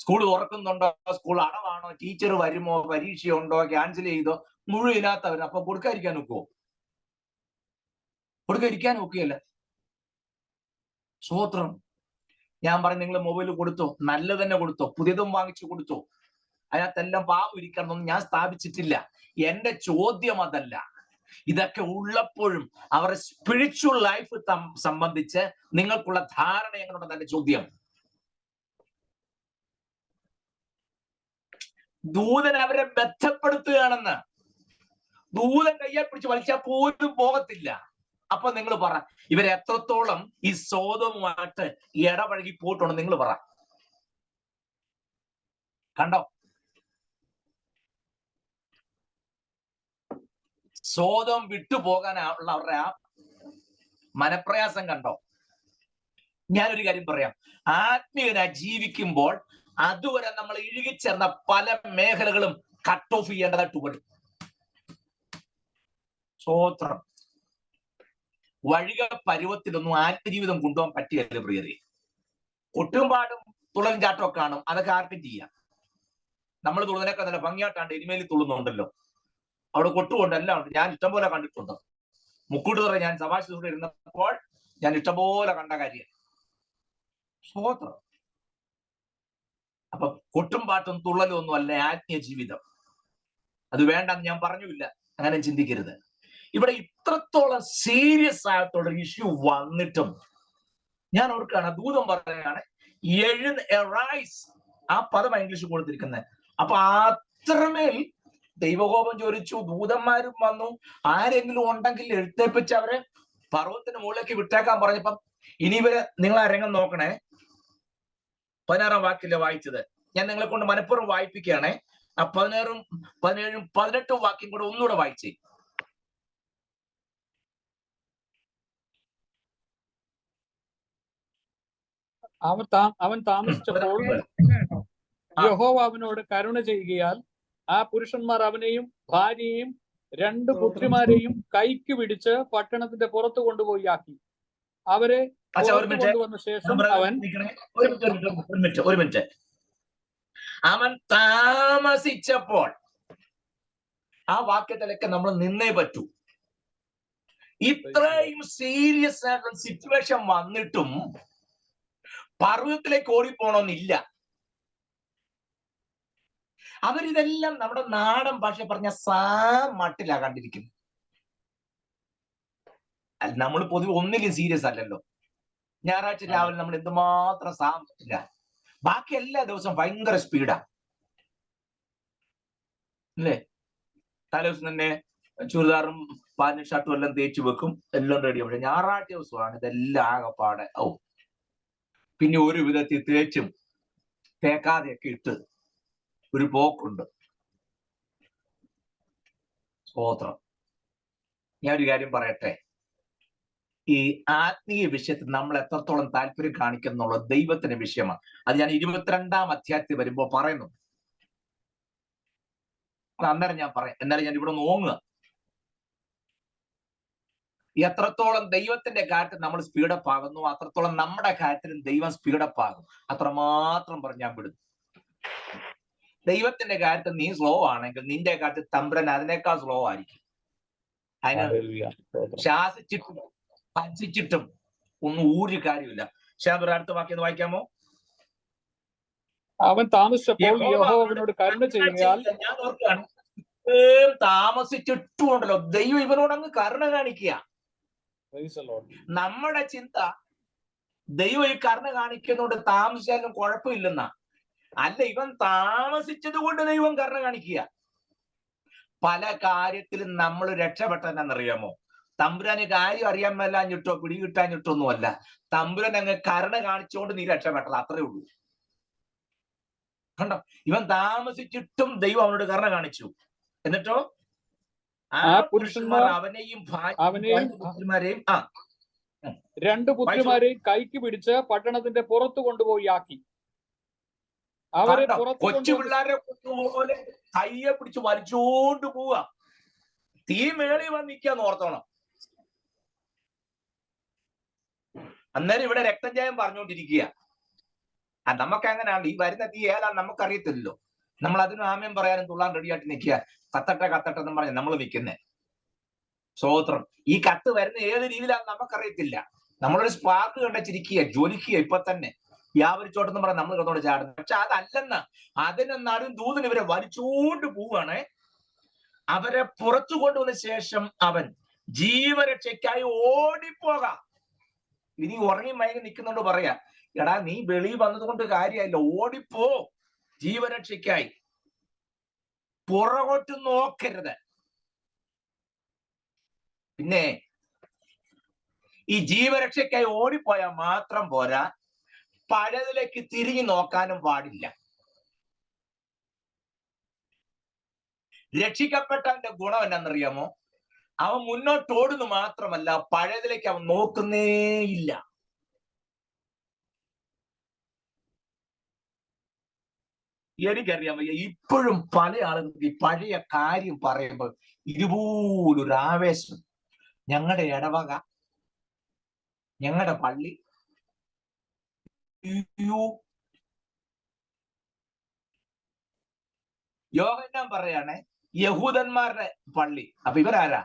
സ്കൂൾ തുറക്കുന്നുണ്ടോ, സ്കൂൾ അടവാണോ, ടീച്ചർ വരുമോ, പരീക്ഷയുണ്ടോ, ക്യാൻസൽ ചെയ്തോ, മുഴുവൻ ഇതിനകത്ത് അവര്. അപ്പൊ കൊടുക്കാതിരിക്കാൻ ഒക്കുവോ? കൊടുക്കാതിരിക്കാൻ ഒക്കുകയല്ല. സ്തോത്രം. ഞാൻ പറഞ്ഞു നിങ്ങൾ മൊബൈൽ കൊടുത്തോ, നല്ലത് തന്നെ കൊടുത്തോ, പുതിയതും വാങ്ങിച്ചു കൊടുത്തോ. അതിനകത്തെല്ലാം പാപം ഇരിക്കണമെന്ന് ഞാൻ സ്ഥാപിച്ചിട്ടില്ല. എന്റെ ചോദ്യം അതല്ല. ഇതൊക്കെ ഉള്ളപ്പോഴും അവരുടെ സ്പിരിച്വൽ ലൈഫ് സംബന്ധിച്ച് നിങ്ങൾക്കുള്ള ധാരണ എങ്ങനെയുണ്ടെന്ന് എന്റെ ചോദ്യം. ദൂതൻ അവരെ ബന്ധപ്പെടുത്തുകയാണെന്ന്. ദൂതൻ കയ്യെ പിടിച്ച് വലിച്ചാൽ പോലും പോകത്തില്ല. അപ്പൊ നിങ്ങൾ പറ, ഇവരെ എത്രത്തോളം ഈ സോദവുമായിട്ട് ഇടപഴകി പോയിട്ടുണ്ട് നിങ്ങൾ പറ. കണ്ടോ? സോദം വിട്ടുപോകാനുള്ള അവരുടെ ആ മനപ്രയാസം കണ്ടോ? ഞാനൊരു കാര്യം പറയാം, ആത്മീയനായി ജീവിക്കുമ്പോൾ അതുവരെ നമ്മൾ ഇഴുകിച്ചേർന്ന പല മേഖലകളും കട്ട് ഓഫ് ചെയ്യേണ്ടതായിട്ട് വരും. സ്തോത്രം. വഴിക പരുവത്തിലൊന്നും ആത്മജീവിതം കൊണ്ടുപോകാൻ പറ്റിയല്ല പ്രിയരെ. കൊട്ടും പാടും തുള്ളലും ചാട്ടം ഒക്കെ കാണും, അതൊക്കെ ആർക്കും ചെയ്യാം. നമ്മൾ തുള്ളുന്നതിനൊക്കെ നല്ല ഭംഗിയായിട്ടാണ്ട് എരുമേലി തുള്ളുന്നുണ്ടല്ലോ, അവിടെ കൊട്ടുകൊണ്ട് എല്ലാം ഉണ്ട്. ഞാൻ ഇഷ്ടംപോലെ കണ്ടിട്ടുണ്ട്. മുക്കൂട്ടുതുറ ഞാൻ സഭാശുശ്രൂഷ ഇരുന്നപ്പോൾ ഞാൻ ഇഷ്ടംപോലെ കണ്ട കാര്യം. സ്തോത്രം. അപ്പൊ കൊട്ടും പാട്ടും തുള്ളലും ഒന്നും അല്ല ആത്മീയ ജീവിതം. അത് വേണ്ടെന്ന് ഞാൻ പറഞ്ഞില്ല, അങ്ങനെ ചിന്തിക്കരുത്. ഇവിടെ ഇത്രത്തോളം സീരിയസ് ആയിട്ടുള്ള ഇഷ്യൂ വന്നിട്ടും ഞാൻ ഓർക്കാണ്, ദൂതം പറയാണ് എറൈസ്. ആ പദമാണ് ഇംഗ്ലീഷ് കൊടുത്തിരിക്കുന്നത്. അപ്പൊ അത്രമേൽ ദൈവകോപം ചോദിച്ചു, ദൂതന്മാരും വന്നു. ആരെങ്കിലും ഉണ്ടെങ്കിൽ എഴുന്നേൽപ്പിച്ച് അവരെ പർവ്വതത്തിന് മുകളിലേക്ക് വിട്ടേക്കാൻ പറഞ്ഞപ്പം ഇനി ഇവരെ നിങ്ങൾ ആ രംഗം നോക്കണേ. 16-ാം വാക്യല്ലേ വായിച്ചത്, ഞാൻ നിങ്ങളെ കൊണ്ട് മനഃപൂർവ്വം വായിപ്പിക്കുകയാണേ. ആ 16-ഉം 17-ഉം 18-ഉം വാക്യം കൂടെ ഒന്നുകൂടെ വായിച്ചേ. അവൻ താമസിച്ചപ്പോൾ യഹോവ അവനോട് കരുണ ചെയ്യുകയാൽ ആ പുരുഷന്മാർ അവനെയും ഭാര്യയെയും 2 പുത്രിമാരെയും കൈക്ക് പിടിച്ച് പട്ടണത്തിന്റെ പുറത്ത് കൊണ്ടുപോയി ആക്കി. അവരെ പുറത്തു കൊണ്ടുവന്ന ശേഷം അവൻ ഒരു മിനിറ്റ് അവൻ താമസിച്ചപ്പോൾ, ആ വാക്യത്തിലൊക്കെ നമ്മൾ നിന്നേ പറ്റൂ. ഇത്രയും സീരിയസ് ആയിട്ടുള്ള സിറ്റുവേഷൻ വന്നിട്ടും പർവ്വതത്തിലേക്ക് ഓടിപ്പോണമെന്നില്ല. അവരിതെല്ലാം നമ്മുടെ നാടൻ ഭാഷ പറഞ്ഞ മട്ടിലാ കണ്ടിരിക്കുന്നത്. നമ്മൾ പൊതുവെ ഒന്നിലും സീരിയസ് അല്ലല്ലോ. ഞായറാഴ്ച രാവിലെ നമ്മൾ എന്തുമാത്രം സാമില്ല, ബാക്കി എല്ലാ ദിവസവും ഭയങ്കര സ്പീഡാ അല്ലേ? തലേദിവസം തന്നെ ചുരിദാറും പാന്റും ഷർട്ടും എല്ലാം തേച്ച് വെക്കും, എല്ലാം റെഡി. പക്ഷെ ഞായറാഴ്ച ദിവസമാണ് ഇതെല്ലാം ആകെപ്പാടെ പിന്നെ ഒരു വിധത്തിൽ തേച്ചും തേക്കാതെയൊക്കെ ഇട്ട് ഒരു പോക്കുണ്ട്. സ്തോത്രം. ഞാൻ ഒരു കാര്യം പറയട്ടെ, ഈ ആത്മീയ വിഷയത്തിൽ നമ്മൾ എത്രത്തോളം താല്പര്യം കാണിക്കുന്നുള്ള ദൈവത്തിന്റെ വിഷയമാണ്. അത് ഞാൻ 22-ാം അധ്യായത്തിൽ വരുമ്പോൾ പറയുന്നു. അന്നേരം ഞാൻ പറയാം. എന്നാലും ഞാൻ ഇവിടെ നോങ്ങുക, എത്രത്തോളം ദൈവത്തിന്റെ കാര്യത്തിൽ നമ്മൾ സ്പീഡപ്പ് ആകുന്നു അത്രത്തോളം നമ്മുടെ കാര്യത്തിലും ദൈവം സ്പീഡപ്പ് ആകും. അത്രമാത്രം പറഞ്ഞ് ഞാൻ വിടുന്നു. ദൈവത്തിന്റെ കാര്യത്തിൽ നീ സ്ലോ ആണെങ്കിൽ നിന്റെ കാര്യത്തിൽ തമ്പുരാൻ അതിനേക്കാൾ സ്ലോ ആയിരിക്കും. അതിന് ശാസിച്ചിട്ടും ഭജിച്ചിട്ടും ഒന്നും ഒരു കാര്യമില്ല. അടുത്ത വാക്യം ഒന്ന് വായിക്കാമോ? അവൻ താമസിച്ചപ്പോൾ യഹോവ അവനോട് കരുണ ചെയ്യാൽ. ഞാൻ ഓർക്കുകയാണ്, താമസിച്ചിട്ടുണ്ടല്ലോ ദൈവം ഇവനോട് അങ്ങ് കരുണ കാണിക്കുക. നമ്മുടെ ചിന്ത ദൈവം ഈ കരുണ കാണിക്കുന്നതുകൊണ്ട് താമസിച്ചാലും കുഴപ്പമില്ലെന്നാ. അല്ല, ഇവൻ താമസിച്ചത് കൊണ്ട് ദൈവം കരുണ കാണിക്കുക. പല കാര്യത്തിലും നമ്മൾ രക്ഷപ്പെട്ടെന്നറിയാമോ? തമ്പുരാന് കാര്യം അറിയാൻ മേലാഞ്ഞിട്ടോ പിടികിട്ടാഞ്ഞിട്ടൊന്നും അല്ല, തമ്പുരാൻ അങ്ങ് കരുണ കാണിച്ചുകൊണ്ട് നീ രക്ഷപ്പെട്ടത്, അത്രേ ഉള്ളൂ. കണ്ടോ, ഇവൻ താമസിച്ചിട്ടും ദൈവം അവനോട് കരുണ കാണിച്ചു. എന്നിട്ടോ ആ പുരുഷന്മാർ അവനെയും പുത്രിമാരെയും 2 പുത്രിമാരെയും കൈക്ക് പിടിച്ച് പട്ടണത്തിന്റെ പുറത്ത് കൊണ്ടുപോയി ആക്കി. അവരെ കൊച്ചു പിള്ളേരെ പോലെ കയ്യെ പിടിച്ച് വലിച്ചോണ്ട് പോവുക. തീ മേളി വന്നിക്കാന്ന് ഓർത്തോണം. അന്നേരം ഇവിടെ രക്തജയം പറഞ്ഞുകൊണ്ടിരിക്കുക. നമുക്ക് എങ്ങനെയാണ് ഈ വരുന്ന തീ ഏതാ നമുക്കറിയത്തില്ലല്ലോ. നമ്മൾ അതിനും ആമയം പറയാനും തുള്ളാൻ റെഡിയായിട്ട് നിൽക്കുക. കത്തട്ടെ കത്തട്ടെ എന്ന് പറഞ്ഞ് നമ്മൾ നിൽക്കുന്നേ. സ്തോത്രം. ഈ കത്ത് വരുന്ന ഏത് രീതിയിലാണെന്ന് നമുക്കറിയത്തില്ല. നമ്മളൊരു സ്പാർക്ക് കണ്ടിരിക്കുക, ജ്വലിക്കുക ഇപ്പൊ തന്നെ വ്യാപരിച്ചോട്ടെന്ന് പറഞ്ഞ് നമ്മൾ കിടന്നോട് ചാടുന്നു. പക്ഷെ അതല്ലെന്ന്, അതിനെന്നാലും ദൂതൻ ഇവരെ വലിച്ചുകൊണ്ട് പോവാണ്. അവരെ പുറത്തു കൊണ്ടുവന്ന ശേഷം അവൻ ജീവരക്ഷയ്ക്കായി ഓടിപ്പോകാം. ഇനി ഉറങ്ങി മയങ്ങി നിൽക്കുന്നുണ്ട് പറയാ, എടാ നീ വെളി വന്നത് കൊണ്ട് കാര്യമായില്ല, ഓടിപ്പോ ജീവരക്ഷയ്ക്കായി, പുറകോട്ട് നോക്കരുത്. പിന്നെ ഈ ജീവരക്ഷയ്ക്കായി ഓടിപ്പോയാൽ മാത്രം പോരാ, പഴയതിലേക്ക് തിരിഞ്ഞു നോക്കാനും പാടില്ല. രക്ഷിക്കപ്പെട്ടവന്റെ ഗുണം എന്നാന്നറിയാമോ? അവൻ മുന്നോട്ടോടുന്നു മാത്രമല്ല, പഴയതിലേക്ക് അവൻ നോക്കുന്നേയില്ല. എനിക്കറിയാൻ വയ്യ, ഇപ്പോഴും പല ആളുകൾക്ക് ഈ പഴയ കാര്യം പറയുമ്പോൾ ഇതുപോലൊരു ആവേശം. ഞങ്ങളുടെ ഇടവക, ഞങ്ങളുടെ പള്ളി, യോഹന്നാൻ പറയാണ് യഹൂദന്മാരുടെ പള്ളി. അപ്പൊ ഇവരാരാ?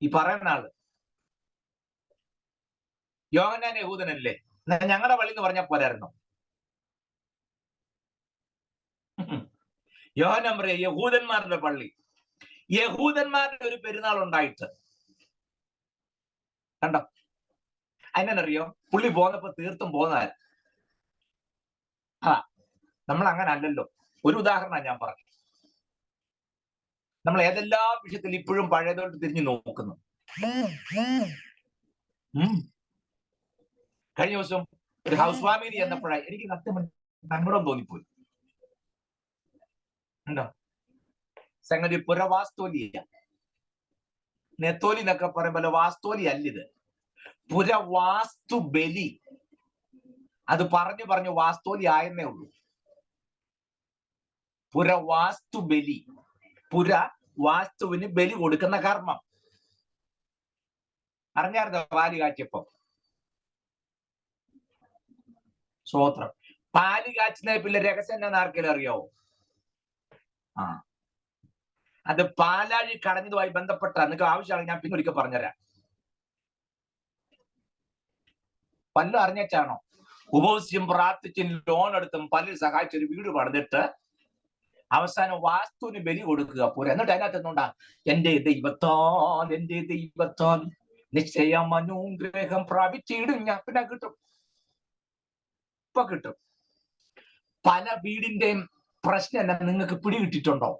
ഈ പറയുന്ന ആള് യോഹന്നാൻ യഹൂദനല്ലേ? ഞങ്ങളുടെ പള്ളി എന്ന് പറഞ്ഞാൽ പോരായിരുന്നോ? യോഹന്നാൻ പറയാ യഹൂദന്മാരുടെ പള്ളി. യഹൂദന്മാരുടെ ഒരു പെരുന്നാൾ ഉണ്ടായിട്ട് കണ്ടോ? അതിനെന്നറിയോ? പുള്ളി പോന്നപ്പോ തീർത്തും പോന്നതല്ല. നമ്മൾ അങ്ങനെ അല്ലല്ലോ. ഒരു ഉദാഹരണം ഞാൻ പറഞ്ഞു. നമ്മൾ ഏതെല്ലാം വിഷയത്തിൽ ഇപ്പോഴും പഴയതോട്ട് തിരിഞ്ഞു നോക്കുന്നു. കഴിഞ്ഞ ദിവസം ഒരു ഹൗസ് വാമിംഗ് ചെന്നപ്പോഴായി എനിക്ക് സങ്കടം തോന്നിപ്പോയി. ഉണ്ടോ? സംഗതി പുരവാസ്തോലിയ, നെത്തോലി എന്നൊക്കെ പറയുമ്പോൾ വാസ്തോലി അല്ലിത്, പുരവാസ്തു ബലി. അത് പറഞ്ഞു വാസ്തോലി ആയെന്നേ ഉള്ളൂ. പുരവാസ്തു ബലി, പുര വാസ്തുവിന് ബലി കൊടുക്കുന്ന കർമ്മം. അറിഞ്ഞായിരുന്നോ പാല് കാച്ചിയപ്പോ? സ്വോത്രം. പാല് കാച്ചുന്ന പിന്നെ രഹസ്യം എന്നാന്ന് ആർക്കെങ്കിലും അറിയാവോ? അത് പാലാഴി കടഞ്ഞതുമായി ബന്ധപ്പെട്ട നിങ്ങൾക്ക് ആവശ്യമാണ്, ഞാൻ പിന്നെ ഒരിക്കൽ പറഞ്ഞുതരാം. പലരും അറിഞ്ഞാണോ? ഉപവസിച്ചും പ്രാർത്ഥിച്ചും ലോൺ എടുത്തും പലരും സഹായിച്ചൊരു വീട് പണിതിട്ട് അവസാനം വാസ്തുവിന് ബലി കൊടുക്കുക പോരാ. എന്നിട്ട് അതിനകത്ത് എന്തുകൊണ്ടാ? എന്റെ ദൈവത്താൽ നിശ്ചയം അനുഗ്രഹം പ്രാപിച്ചിടും ഞാൻ. പിന്നെ കിട്ടും, ഇപ്പൊ കിട്ടും. പല വീടിന്റെയും പ്രശ്നം എന്നാ നിങ്ങൾക്ക് പിടികിട്ടിട്ടുണ്ടോ?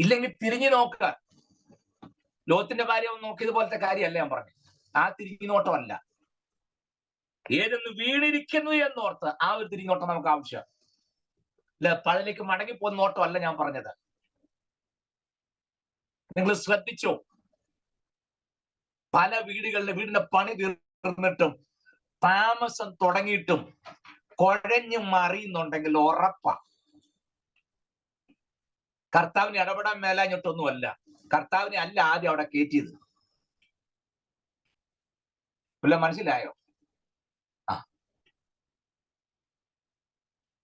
ഇല്ലെങ്കിൽ തിരിഞ്ഞു നോക്കുക. ലോത്തിന്റെ ഭാര്യ നോക്കിയതുപോലത്തെ കാര്യമല്ല ഞാൻ പറഞ്ഞു. ആ തിരിഞ്ഞു നോട്ടമല്ല, ഏതൊന്ന് വീണിരിക്കുന്നു എന്നോർത്ത് ആ ഒരു തിരിഞ്ഞോട്ടം നമുക്ക് ആവശ്യം. അല്ല, പഴലേക്ക് മടങ്ങിപ്പോകുന്ന നോട്ടമല്ല ഞാൻ പറഞ്ഞത്. നിങ്ങൾ ശ്രദ്ധിച്ചോ? പല വീടിന്റെ പണി തീർന്നിട്ടും താമസം തുടങ്ങിയിട്ടും കുഴഞ്ഞു മറിയുന്നുണ്ടെങ്കിൽ ഉറപ്പാ കർത്താവിന് ഇടപെടാൻ മേലാഞ്ഞിട്ടൊന്നുമല്ല. കർത്താവിനെ അല്ല ആദ്യം അവിടെ കയറ്റിയത്. വല്ല മനസ്സിലായോ?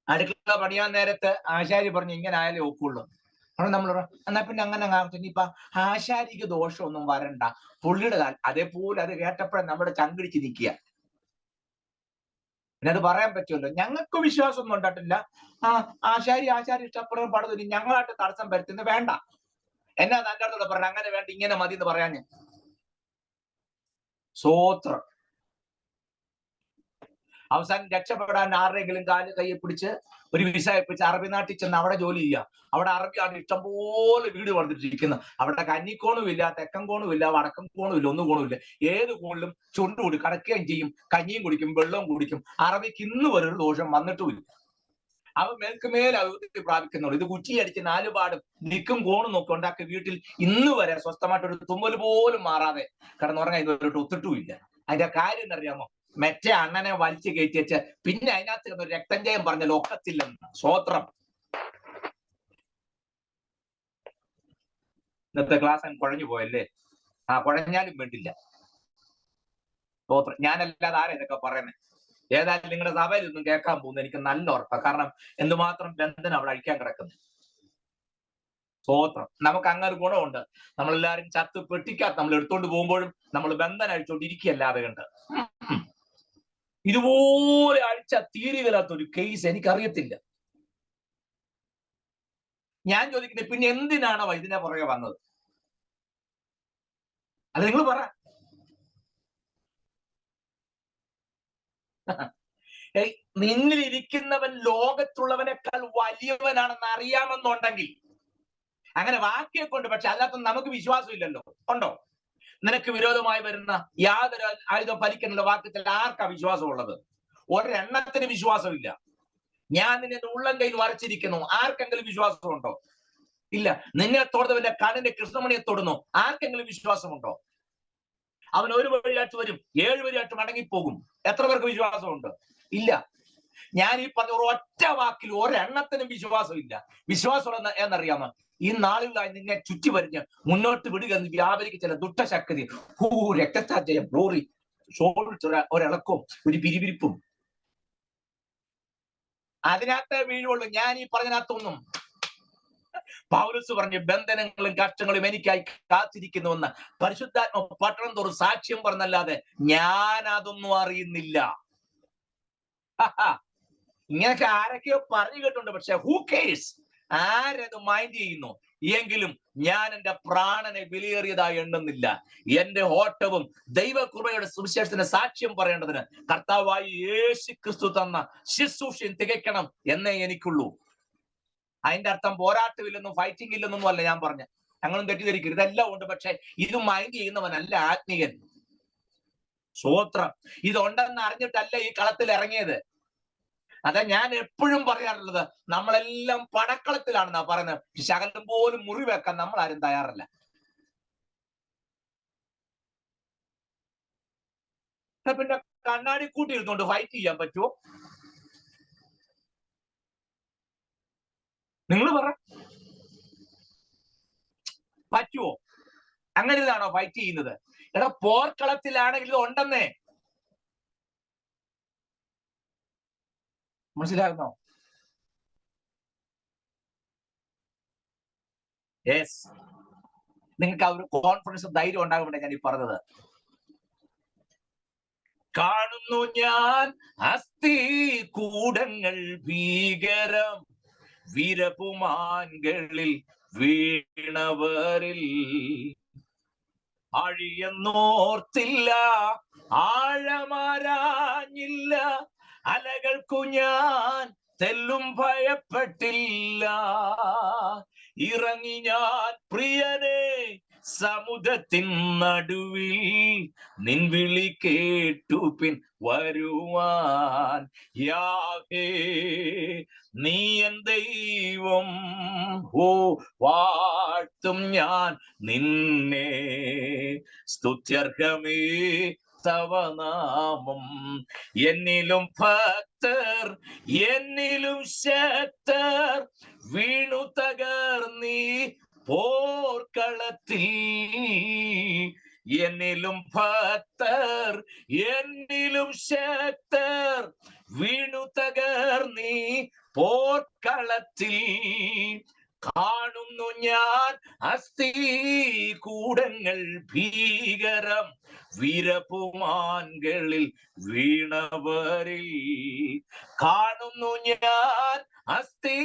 അടുക്കള പണിയാൻ നേരത്ത് ആശാരി പറഞ്ഞു ഇങ്ങനെ ആയാലേ ഒക്കുള്ളൂ. അവിടെ നമ്മൾ എന്നാ പിന്നെ അങ്ങനെ ഇനിയിപ്പൊ ആശാരിക്ക് ദോഷമൊന്നും വരണ്ട, പുള്ളിയുടെ അതേപോലെ അത് കേട്ടപ്പോഴേ നമ്മുടെ ചങ്കിടിച്ച് നിൽക്കുക. പിന്നെ അത് പറയാൻ പറ്റുമല്ലോ. ഞങ്ങൾക്ക് വിശ്വാസമൊന്നും ഉണ്ടായിട്ടില്ല. ആശാരി ഇഷ്ടപ്പെടുന്ന പടം ഞങ്ങളായിട്ട് തടസ്സം വരുത്തുന്നത് വേണ്ട. എന്നാ തന്റെ അടുത്തോടെ പറഞ്ഞ അങ്ങനെ വേണ്ട, ഇങ്ങനെ മതി എന്ന് പറയാൻ. സ്വോത്രം. അവസാനം രക്ഷപ്പെടാൻ ആരുടെയെങ്കിലും കാല് കയ്യെ പിടിച്ച് ഒരു വിസ പിടിച്ച് അറബി നാട്ടിൽ ചെന്ന് അവിടെ ജോലി ചെയ്യുക. അവിടെ അറബിയാണ് ഇഷ്ടംപോലെ വീട് പണിതിട്ടിരിക്കുന്നത്. അവിടെ കന്നിക്കോണും ഇല്ല, തെക്കൻ കോണും ഇല്ല, വടക്കൻ കോണും ഇല്ല, ഒന്നും കോണും ഇല്ല. ഏത് കോണിലും ചുണ്ടുകൂടി കടക്കുകയും ചെയ്യും, കഞ്ഞിയും കുടിക്കും, വെള്ളവും കുടിക്കും. അറബിക്ക് ഇന്ന് വരെ ഒരു ദോഷം വന്നിട്ടുമില്ല. അവ മേൽക്കുമേൽ അഭിവൃദ്ധി പ്രാപിക്കുന്നുള്ളൂ. ഇത് കുറ്റി അടിച്ച് നാലുപാടും നിക്കും കോണും നോക്കി ഉണ്ടാക്കിയ വീട്ടിൽ ഇന്ന് വരെ സ്വസ്ഥമായിട്ടൊരു തുമ്മൽ പോലും മാറാതെ കിടന്നുറങ്ങാൻ ഇതൊരു ഒത്തിട്ടുമില്ല. അതിന്റെ കാര്യം എന്നറിയാമോ? മറ്റേ അണ്ണനെ വലിച്ചു കയറ്റി വെച്ച് പിന്നെ അതിനകത്ത് രക്തം ജയം പറഞ്ഞാൽ ഒക്കത്തില്ലെന്ന്. സ്വോത്രം. ഇന്നത്തെ ക്ലാസ് കുഴഞ്ഞു പോയല്ലേ? കുഴഞ്ഞാലും വേണ്ടില്ല. സ്വോത്രം. ഞാനല്ലാതെ ആരാ ഇതൊക്കെ പറയുന്നത്? ഏതായാലും നിങ്ങളുടെ സഭയിൽ ഒന്നും കേൾക്കാൻ പോകുന്നത് എനിക്ക് നല്ല ഉറപ്പാണ്. കാരണം എന്തുമാത്രം ബന്ധനം അവിടെ അഴിക്കാൻ കിടക്കുന്നു. സ്വോത്രം. നമുക്ക് അങ്ങനെ ഗുണമുണ്ട്. നമ്മളെല്ലാരും ചത്ത് പെട്ടിക്കാത്ത നമ്മൾ എടുത്തോണ്ട് പോകുമ്പോഴും നമ്മൾ ബന്ധനം അഴിച്ചോണ്ടിരിക്കുകയല്ലാതെ കണ്ട് ഇതുപോലെ അഴിച്ച തീരുകയില്ലാത്തൊരു കേസ് എനിക്കറിയത്തില്ല. ഞാൻ ചോദിക്കുന്നത് പിന്നെ എന്തിനാണോ ഇതിനെ പുറകെ വന്നത്? അത് നിങ്ങൾ പറ. നിന്നിലിരിക്കുന്നവൻ ലോകത്തുള്ളവനേക്കാൾ വലിയവനാണെന്ന് അറിയാമെന്നുണ്ടെങ്കിൽ അങ്ങനെ വാക്യെ കൊണ്ട്, പക്ഷെ അല്ലാത്ത നമുക്ക് വിശ്വാസം ഇല്ലല്ലോ. ഉണ്ടോ? നിനക്ക് വിരോധമായി വരുന്ന യാതൊരു ആയുധം ഫലിക്കാനുള്ള വാക്യത്തിൽ ആർക്കാ വിശ്വാസമുള്ളത്? ഒരെണ്ണത്തിന് വിശ്വാസമില്ല. ഞാൻ നിന്നെ ഉള്ളം കയ്യിൽ വരച്ചിരിക്കുന്നു, ആർക്കെങ്കിലും വിശ്വാസമുണ്ടോ? ഇല്ല. നിന്നെ തൊടുന്നവന്റെ കണ്ണിന്റെ കൃഷ്ണമണിയെ തൊടുന്നു, ആർക്കെങ്കിലും വിശ്വാസമുണ്ടോ? അവൻ ഒരു വഴിയായിട്ട് വരും, 7 വഴിയായിട്ട് മടങ്ങിപ്പോകും. എത്ര പേർക്ക് വിശ്വാസമുണ്ട്? ഇല്ല. ഞാൻ ഈ പറഞ്ഞ ഒറ്റ വാക്കിൽ ഒരെണ്ണത്തിനും വിശ്വാസമില്ല. വിശ്വാസം എന്നറിയാമോ? ഈ നാളുകളായി നിന്നെ ചുറ്റി വരിഞ്ഞ് മുന്നോട്ട് വിടുക എന്ന് വ്യാപരിക്ക് ചില ദുഷ്ടശക്തി. രക്തത്താജയം, ഗ്ലോറി, ഒരിളക്കവും ഒരു പിരിപിരിപ്പും അതിനകത്ത് വീഴുള്ളൂ. ഞാൻ ഈ പറഞ്ഞതിനകത്തൊന്നും പൗലോസ് പറഞ്ഞു ബന്ധനങ്ങളും കഷ്ടങ്ങളും എനിക്കായി കാത്തിരിക്കുന്നുവെന്ന് പരിശുദ്ധാത്മ പട്ടണം തോറും സാക്ഷ്യം പറഞ്ഞല്ലാതെ ഞാൻ അതൊന്നും അറിയുന്നില്ല. ഇങ്ങനൊക്കെ ആരൊക്കെയോ പറഞ്ഞു കേട്ടുണ്ട്. പക്ഷെ ഹൂ കേഴ്സ്? ആരത് മൈൻഡ് ചെയ്യുന്നു? എങ്കിലും ഞാൻ എന്റെ പ്രാണനെ വിലയേറിയതായി എണ്ണുന്നില്ല. എന്റെ ഓട്ടവും ദൈവകൃപയുടെ സുവിശേഷത്തിന് സാക്ഷ്യം പറയേണ്ടതിന് കർത്താവായി യേശു ക്രിസ്തു തന്ന ശുശ്രൂഷയും തികയ്ക്കണം എന്നേ എനിക്കുള്ളൂ. അതിന്റെ അർത്ഥം പോരാട്ടമില്ലെന്നും ഫൈറ്റിംഗ് ഇല്ലെന്നൊന്നും അല്ല ഞാൻ പറഞ്ഞ. ഞങ്ങളും തെറ്റിദ്ധരിക്കരുത്, ഇതെല്ലാം ഉണ്ട്. പക്ഷെ ഇത് മൈൻഡ് ചെയ്യുന്നവനല്ല ആത്മീയൻ. സ്വോത്രം. ഇതുണ്ടെന്ന് അറിഞ്ഞിട്ടല്ല ഈ കളത്തിൽ ഇറങ്ങിയത്. അതാ ഞാൻ എപ്പോഴും പറയാറുള്ളത്, നമ്മളെല്ലാം പടക്കളത്തിലാണെന്നാ പറയുന്നത്. ശകലം പോലും മുറിവെക്കാൻ നമ്മൾ ആരും തയ്യാറല്ല. പിന്നെ കണ്ണാടി കൂട്ടി ഇരുന്നുകൊണ്ട് ഫൈറ്റ് ചെയ്യാൻ പറ്റുമോ? നിങ്ങൾ പറ, പറ്റുമോ? അങ്ങനെ ഇതാണോ ഫൈറ്റ് ചെയ്യുന്നത്? എടാ, പോർക്കളത്തിലാണെങ്കിൽ ഇത് ഉണ്ടെന്നേ. മനസ്സിലാകുന്നോ? യെസ്, നിങ്ങൾക്ക് ആ ഒരു കോൺഫിഡൻസ്, ധൈര്യം ഉണ്ടാകുമ്പോഴേ ഞാൻ ഈ പറഞ്ഞത്. കാണുന്നു ഞാൻ അസ്ഥി കൂടങ്ങൾ ഭീകരം, വീരപുമാൻകളിൽ വീണവരിൽ. അഴിയെന്നോർത്തില്ല, ആഴമാരാഞ്ഞില്ല, അലകൾക്കു ഞാൻ തെല്ലും ഭയപ്പെട്ടില്ല. ഇറങ്ങി ഞാൻ പ്രിയനെ സമുദ്രത്തിൻ നടുവിൽ, നിൻ വിളി കേട്ടു പിൻ വരുവാൻ. യാഹേ നീ എൻ ദൈവം, ഓ വാഴ്ത്തും ഞാൻ നിന്നെ. സ്തുത്യർഹമേ തവ നാമം. എന്നിലും ഭക്തർ, എന്നിലും ശക്തർ വീണു തകർന്നീ പോർക്കളത്തിൽ. എന്നിലും ഭക്തർ, എന്നിലും ശക്തർ വീണു തകർന്നീ പോർക്കളത്തിൽ. കാണുന്നു ഞാൻ അസ്ഥി കൂടങ്ങൾ ഭീകരം, വീരപുമാൻകളിൽ വീണവരിൽ. കാണുന്നു ഞാൻ അസ്ഥി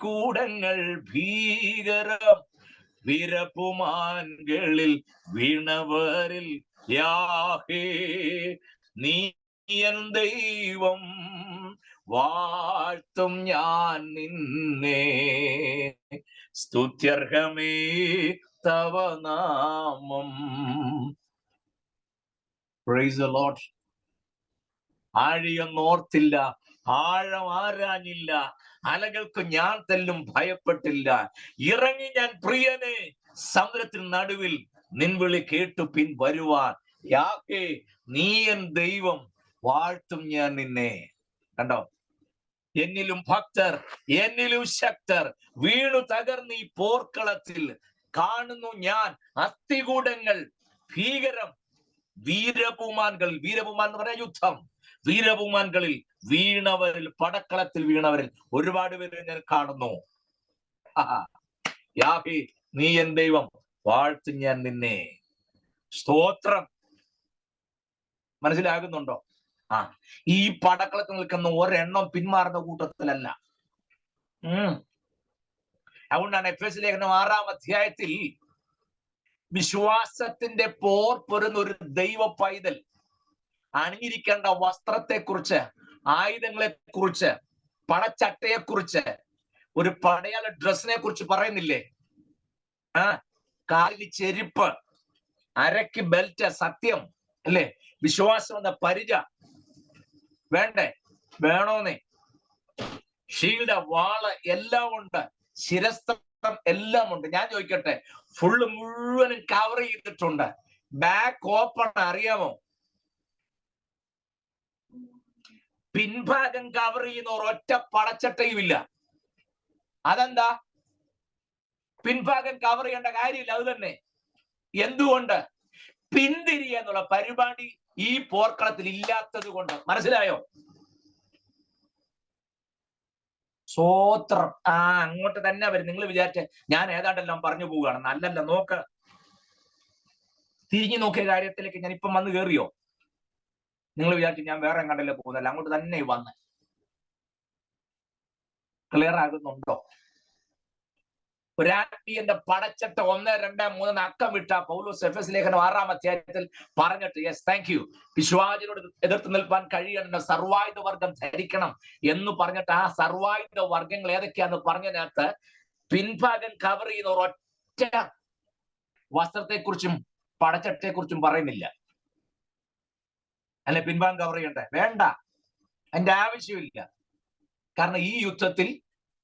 കൂടങ്ങൾ ഭീകരം, വീരപുമാൻകളിൽ വീണവരിൽ. യാഹേ നീ എൻ ദൈവം, വാഴ്ത്തും ഞാൻ നിന്നെ. സ്തുത്യർഹമേ തവ നാമം. Praise the Lord. ആഴിയൊന്നോർത്തില്ല, ആഴം ആരാഞ്ഞില്ല, അലകൾക്ക് ഞാൻ തെല്ലും ഭയപ്പെട്ടില്ല. ഇറങ്ങി ഞാൻ പ്രിയനെ സമുദ്രത്തിന് നടുവിൽ, നിൻ വിളി കേട്ടു പിൻ വരുവാൻ. യാഹേ നീ എൻ ദൈവം, വാഴ്ത്തും ഞാൻ നിന്നെ. കണ്ടോ? എന്നിലും ഭക്തർ, എന്നിലും ശക്തർ വീണു തകർന്ന് ഈ പോർക്കളത്തിൽ. കാണുന്നു ഞാൻ അസ്ഥികൂടങ്ങൾ ഭീകരം, വീരപുമാൻകളിൽ, വീരപുമാൻ എന്ന് പറഞ്ഞ യുദ്ധം, വീരപുമാൻകളിൽ വീണവരിൽ, പടക്കളത്തിൽ വീണവരിൽ ഒരുപാട് പേര് ഞാൻ കാണുന്നു. യാഹേ നീ എൻ ദൈവം, വാഴ്ത്തും ഞാൻ നിന്നെ. സ്തോത്രം. മനസ്സിലാകുന്നുണ്ടോ? ഈ പടക്കളത്തിൽ നിൽക്കുന്ന ഒരെണ്ണം പിന്മാറുന്ന കൂട്ടത്തിലല്ല. അതുകൊണ്ടാണ് എഫെസ്യ ലേഖനം 6-ാം അധ്യായത്തിൽ വിശ്വാസത്തിന്റെ പോർ പൊരുന്ന ഒരു ദൈവ പൈതൽ അണിഞ്ഞിരിക്കേണ്ട വസ്ത്രത്തെക്കുറിച്ച്, ആയുധങ്ങളെ കുറിച്ച്, പടച്ചട്ടയെ കുറിച്ച്, ഒരു പടയാള ഡ്രസ്സിനെ കുറിച്ച് പറയുന്നില്ലേ? കാലിന് ചെരുപ്പ്, അരയ്ക്ക് ബെൽറ്റ്, സത്യം അല്ലേ? വിശ്വാസം എന്ന പരിച വേണ്ടേ? വേണോന്നേ. ഷീൽഡ്, വാള് എല്ലാം ഉണ്ട്, ശിരസ്ത്രം എല്ലാം ഉണ്ട്. ഞാൻ ചോദിക്കട്ടെ, ഫുള്ള് മുഴുവനും കവർ ചെയ്തിട്ടുണ്ട്, ബാക്ക് ഓപ്പൺ, അറിയാമോ? പിൻഭാഗം കവർ ചെയ്യുന്ന ഒരൊറ്റ പടച്ചട്ടയുമില്ല. അതെന്താ? പിൻഭാഗം കവർ ചെയ്യേണ്ട കാര്യമില്ല. അത് തന്നെ. എന്തുകൊണ്ട്? പിന്തിരിയ എന്നുള്ള പരിപാടി ഈ പോർക്കളത്തിൽ ഇല്ലാത്തത് കൊണ്ട്. മനസ്സിലായോ? സ്വോത്രം. അങ്ങോട്ട് തന്നെ വരും. നിങ്ങൾ വിചാരിച്ച ഞാൻ ഏതാണ്ടെല്ലാം പറഞ്ഞു പോവുകയാണ്. നല്ലല്ല. നോക്ക്, തിരിഞ്ഞു നോക്കിയ കാര്യത്തിലേക്ക് ഞാൻ ഇപ്പം വന്ന് കയറിയോ? നിങ്ങൾ വിചാരിച്ചു ഞാൻ വേറെ എങ്ങാണ്ടല്ലേ പോകുന്നല്ല, അങ്ങോട്ട് തന്നെ വന്ന്. ക്ലിയർ ആകുന്നുണ്ടോ? ഒരാട്ടിയന്റെ പടച്ചട്ട 1, 2, 3 അക്കം വിട്ട പൗലോസ് എഫെസ്യ ലേഖനം 6-ാം അധ്യായത്തിൽ പറഞ്ഞിട്ട്, യെസ് താങ്ക് യു, വിശ്വാസിനോട് എതിർത്ത് നിൽപ്പാൻ കഴിയേണ്ട സർവായുധ വർഗം ധരിക്കണം എന്ന് പറഞ്ഞിട്ട് ആ സർവായുധ വർഗങ്ങൾ ഏതൊക്കെയാന്ന് പറഞ്ഞതിനകത്ത് പിൻഭാഗം കവർ ചെയ്യുന്ന ഒരൊറ്റ വസ്ത്രത്തെക്കുറിച്ചും പടച്ചട്ടയെക്കുറിച്ചും പറയുന്നില്ല. അല്ലെ പിൻഭാഗം കവർ ചെയ്യണ്ടേ? വേണ്ട, അതിന്റെ ആവശ്യമില്ല. കാരണം ഈ യുദ്ധത്തിൽ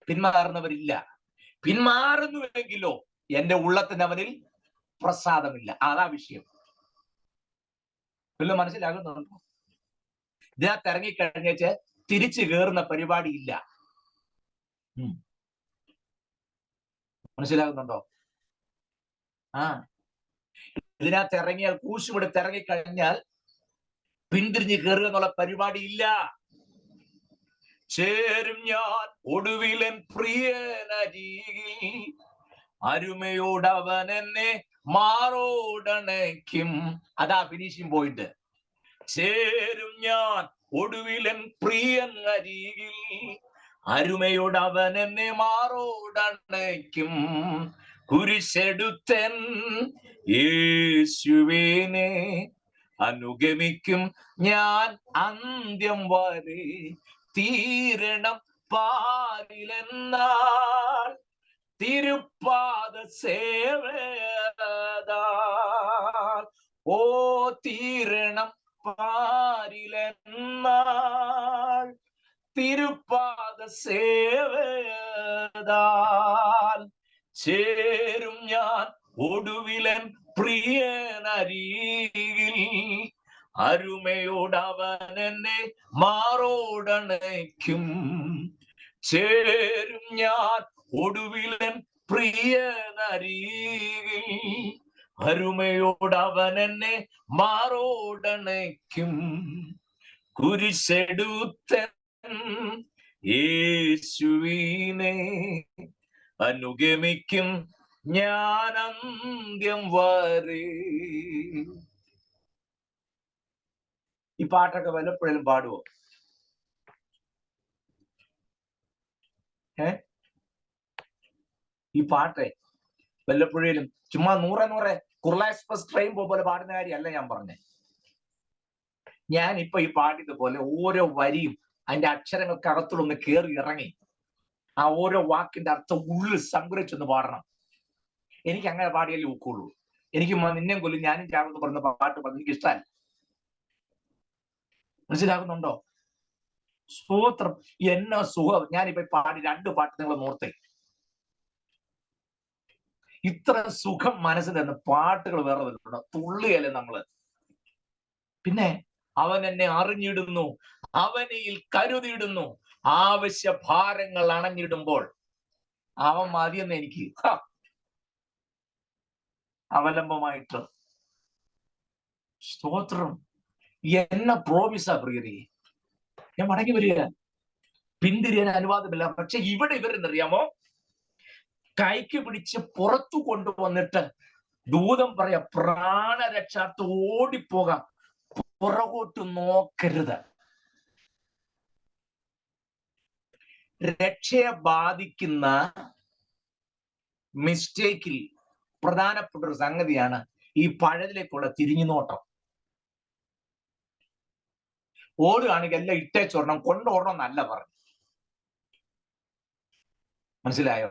പിന്മാറുന്നവരില്ല. പിന്മാറുന്നുവെങ്കിലോ എന്റെ ഉള്ളത്തിന് അവനിൽ പ്രസാദമില്ല. അതാ വിഷയം. വല്ല മനസ്സിലാകുന്നുണ്ടോ? ഇതിനകത്ത് ഇറങ്ങിക്കഴിഞ്ഞേച്ച് തിരിച്ചു കയറുന്ന പരിപാടിയില്ല. മനസ്സിലാകുന്നുണ്ടോ? ഇതിനകത്ത് ഇറങ്ങിയാൽ കൂശുമെടുത്ത് ഇറങ്ങിക്കഴിഞ്ഞാൽ പിന്തിരിഞ്ഞ് കയറുക എന്നുള്ള പരിപാടി ഇല്ല. ചേരും ഞാൻ ഒടുവിലൻ പ്രിയനരികിൽ, അരുമയോടവൻ എന്നെ മാറോടണയ്ക്കും. അതാ ഫിനിഷിംഗ് പോയിന്റ്. ചേരും ഞാൻ ഒടുവിലൻ പ്രിയനരികിൽ, അരുമയോടവൻ എന്നെ മാറോടണയ്ക്കും. കുരിശെടുത്തൻ യേശുവിനെ അനുഗമിക്കും ഞാൻ അന്ത്യം വരെ. തീരണം പാരിലെന്നാൽ തിരുപ്പാദ സേവതാൽ. ഓ തീരണം പാരിലെന്നാൽ തിരുപ്പാദ സേവതാൽ. ചേരും ഞാൻ ഒടുവിലൻ പ്രിയനരികിൽ, അരുമയോടവൻ എന്നെ മാറോടണയ്ക്കും. ചേരും ഞാൻ ഒടുവിലൻ പ്രിയനരികിൽ, അരുമയോടവൻ എന്നെ മാറോടണയ്ക്കും. കുരിശെടുത്തൻ യേശുവിനെ അനുഗമിക്കും ഞാൻ അന്ത്യം വരെ. ഈ പാട്ടൊക്കെ വല്ലപ്പോഴും പാടുവോ? ഈ പാട്ട് വല്ലപ്പോഴും ചുമ്മാ നൂറെ കുർള എക്സ്പ്രസ് ട്രെയിൻ പോലെ പാടുന്ന കാര്യമല്ല ഞാൻ പറഞ്ഞേ. ഞാൻ ഇപ്പൊ ഈ പാടിയതുപോലെ ഓരോ വരിയും അതിന്റെ അക്ഷരങ്ങൾക്ക് അകത്തുള്ളൊന്ന് കയറി ഇറങ്ങി ആ ഓരോ വാക്കിന്റെ അർത്ഥം ഉള്ളിൽ സംഗ്രഹിച്ചൊന്ന് പാടണം. എനിക്ക് അങ്ങനെ പാടിയല്ലേ ഒക്കുള്ളൂ. എനിക്ക് നിന്നെ കൊല്ലും ഞാനും ചാവെന്ന് പറഞ്ഞ പാട്ട് പാടുന്നത് എനിക്ക് ഇഷ്ടമല്ല. മനസ്സിലാകുന്നുണ്ടോ? സ്തോത്രം. എന്നാ സുഖം. ഞാനിപ്പോ പാടി 2 പാട്ട് നിങ്ങൾ നോർത്തേ. ഇത്ര സുഖം മനസ്സിൽ തന്ന പാട്ടുകൾ വേറെ വന്നിട്ടുണ്ടോ? തുള്ളിയല്ലേ നമ്മള്. പിന്നെ അവൻ എന്നെ അറിഞ്ഞിടുന്നു, അവനിൽ കരുതിയിടുന്നു, ആവശ്യ ഭാരങ്ങൾ അണഞ്ഞിടുമ്പോൾ അവൻ മതിയെന്ന് എനിക്ക് അവലംബമായിട്ട്. സ്തോത്രം. എന്ന പ്രോമിസാ പ്രിയരെ. ഞാൻ മടങ്ങി വരിക, പിന്തിരിയാൻ അനുവാദമില്ല. പക്ഷെ ഇവിടെ ഇവരെന്നറിയാമോ, കൈക്ക് പിടിച്ച് പുറത്തു കൊണ്ടുവന്നിട്ട് ദൂതം പറയാ, പ്രാണരക്ഷാർത്ഥ ഓടിപ്പോകാം, പുറകോട്ട് നോക്കരുത്. രക്ഷയെ ബാധിക്കുന്ന മിസ്റ്റേക്കിൽ പ്രധാനപ്പെട്ട ഒരു സംഗതിയാണ് ഈ പഴയതിലേക്കുള്ള തിരിഞ്ഞുനോട്ടം. ഓടുകയാണെങ്കിൽ എല്ലാം ഇട്ടേച്ചോടണം, കൊണ്ടോടണം എന്നല്ല പറഞ്ഞു. മനസ്സിലായോ?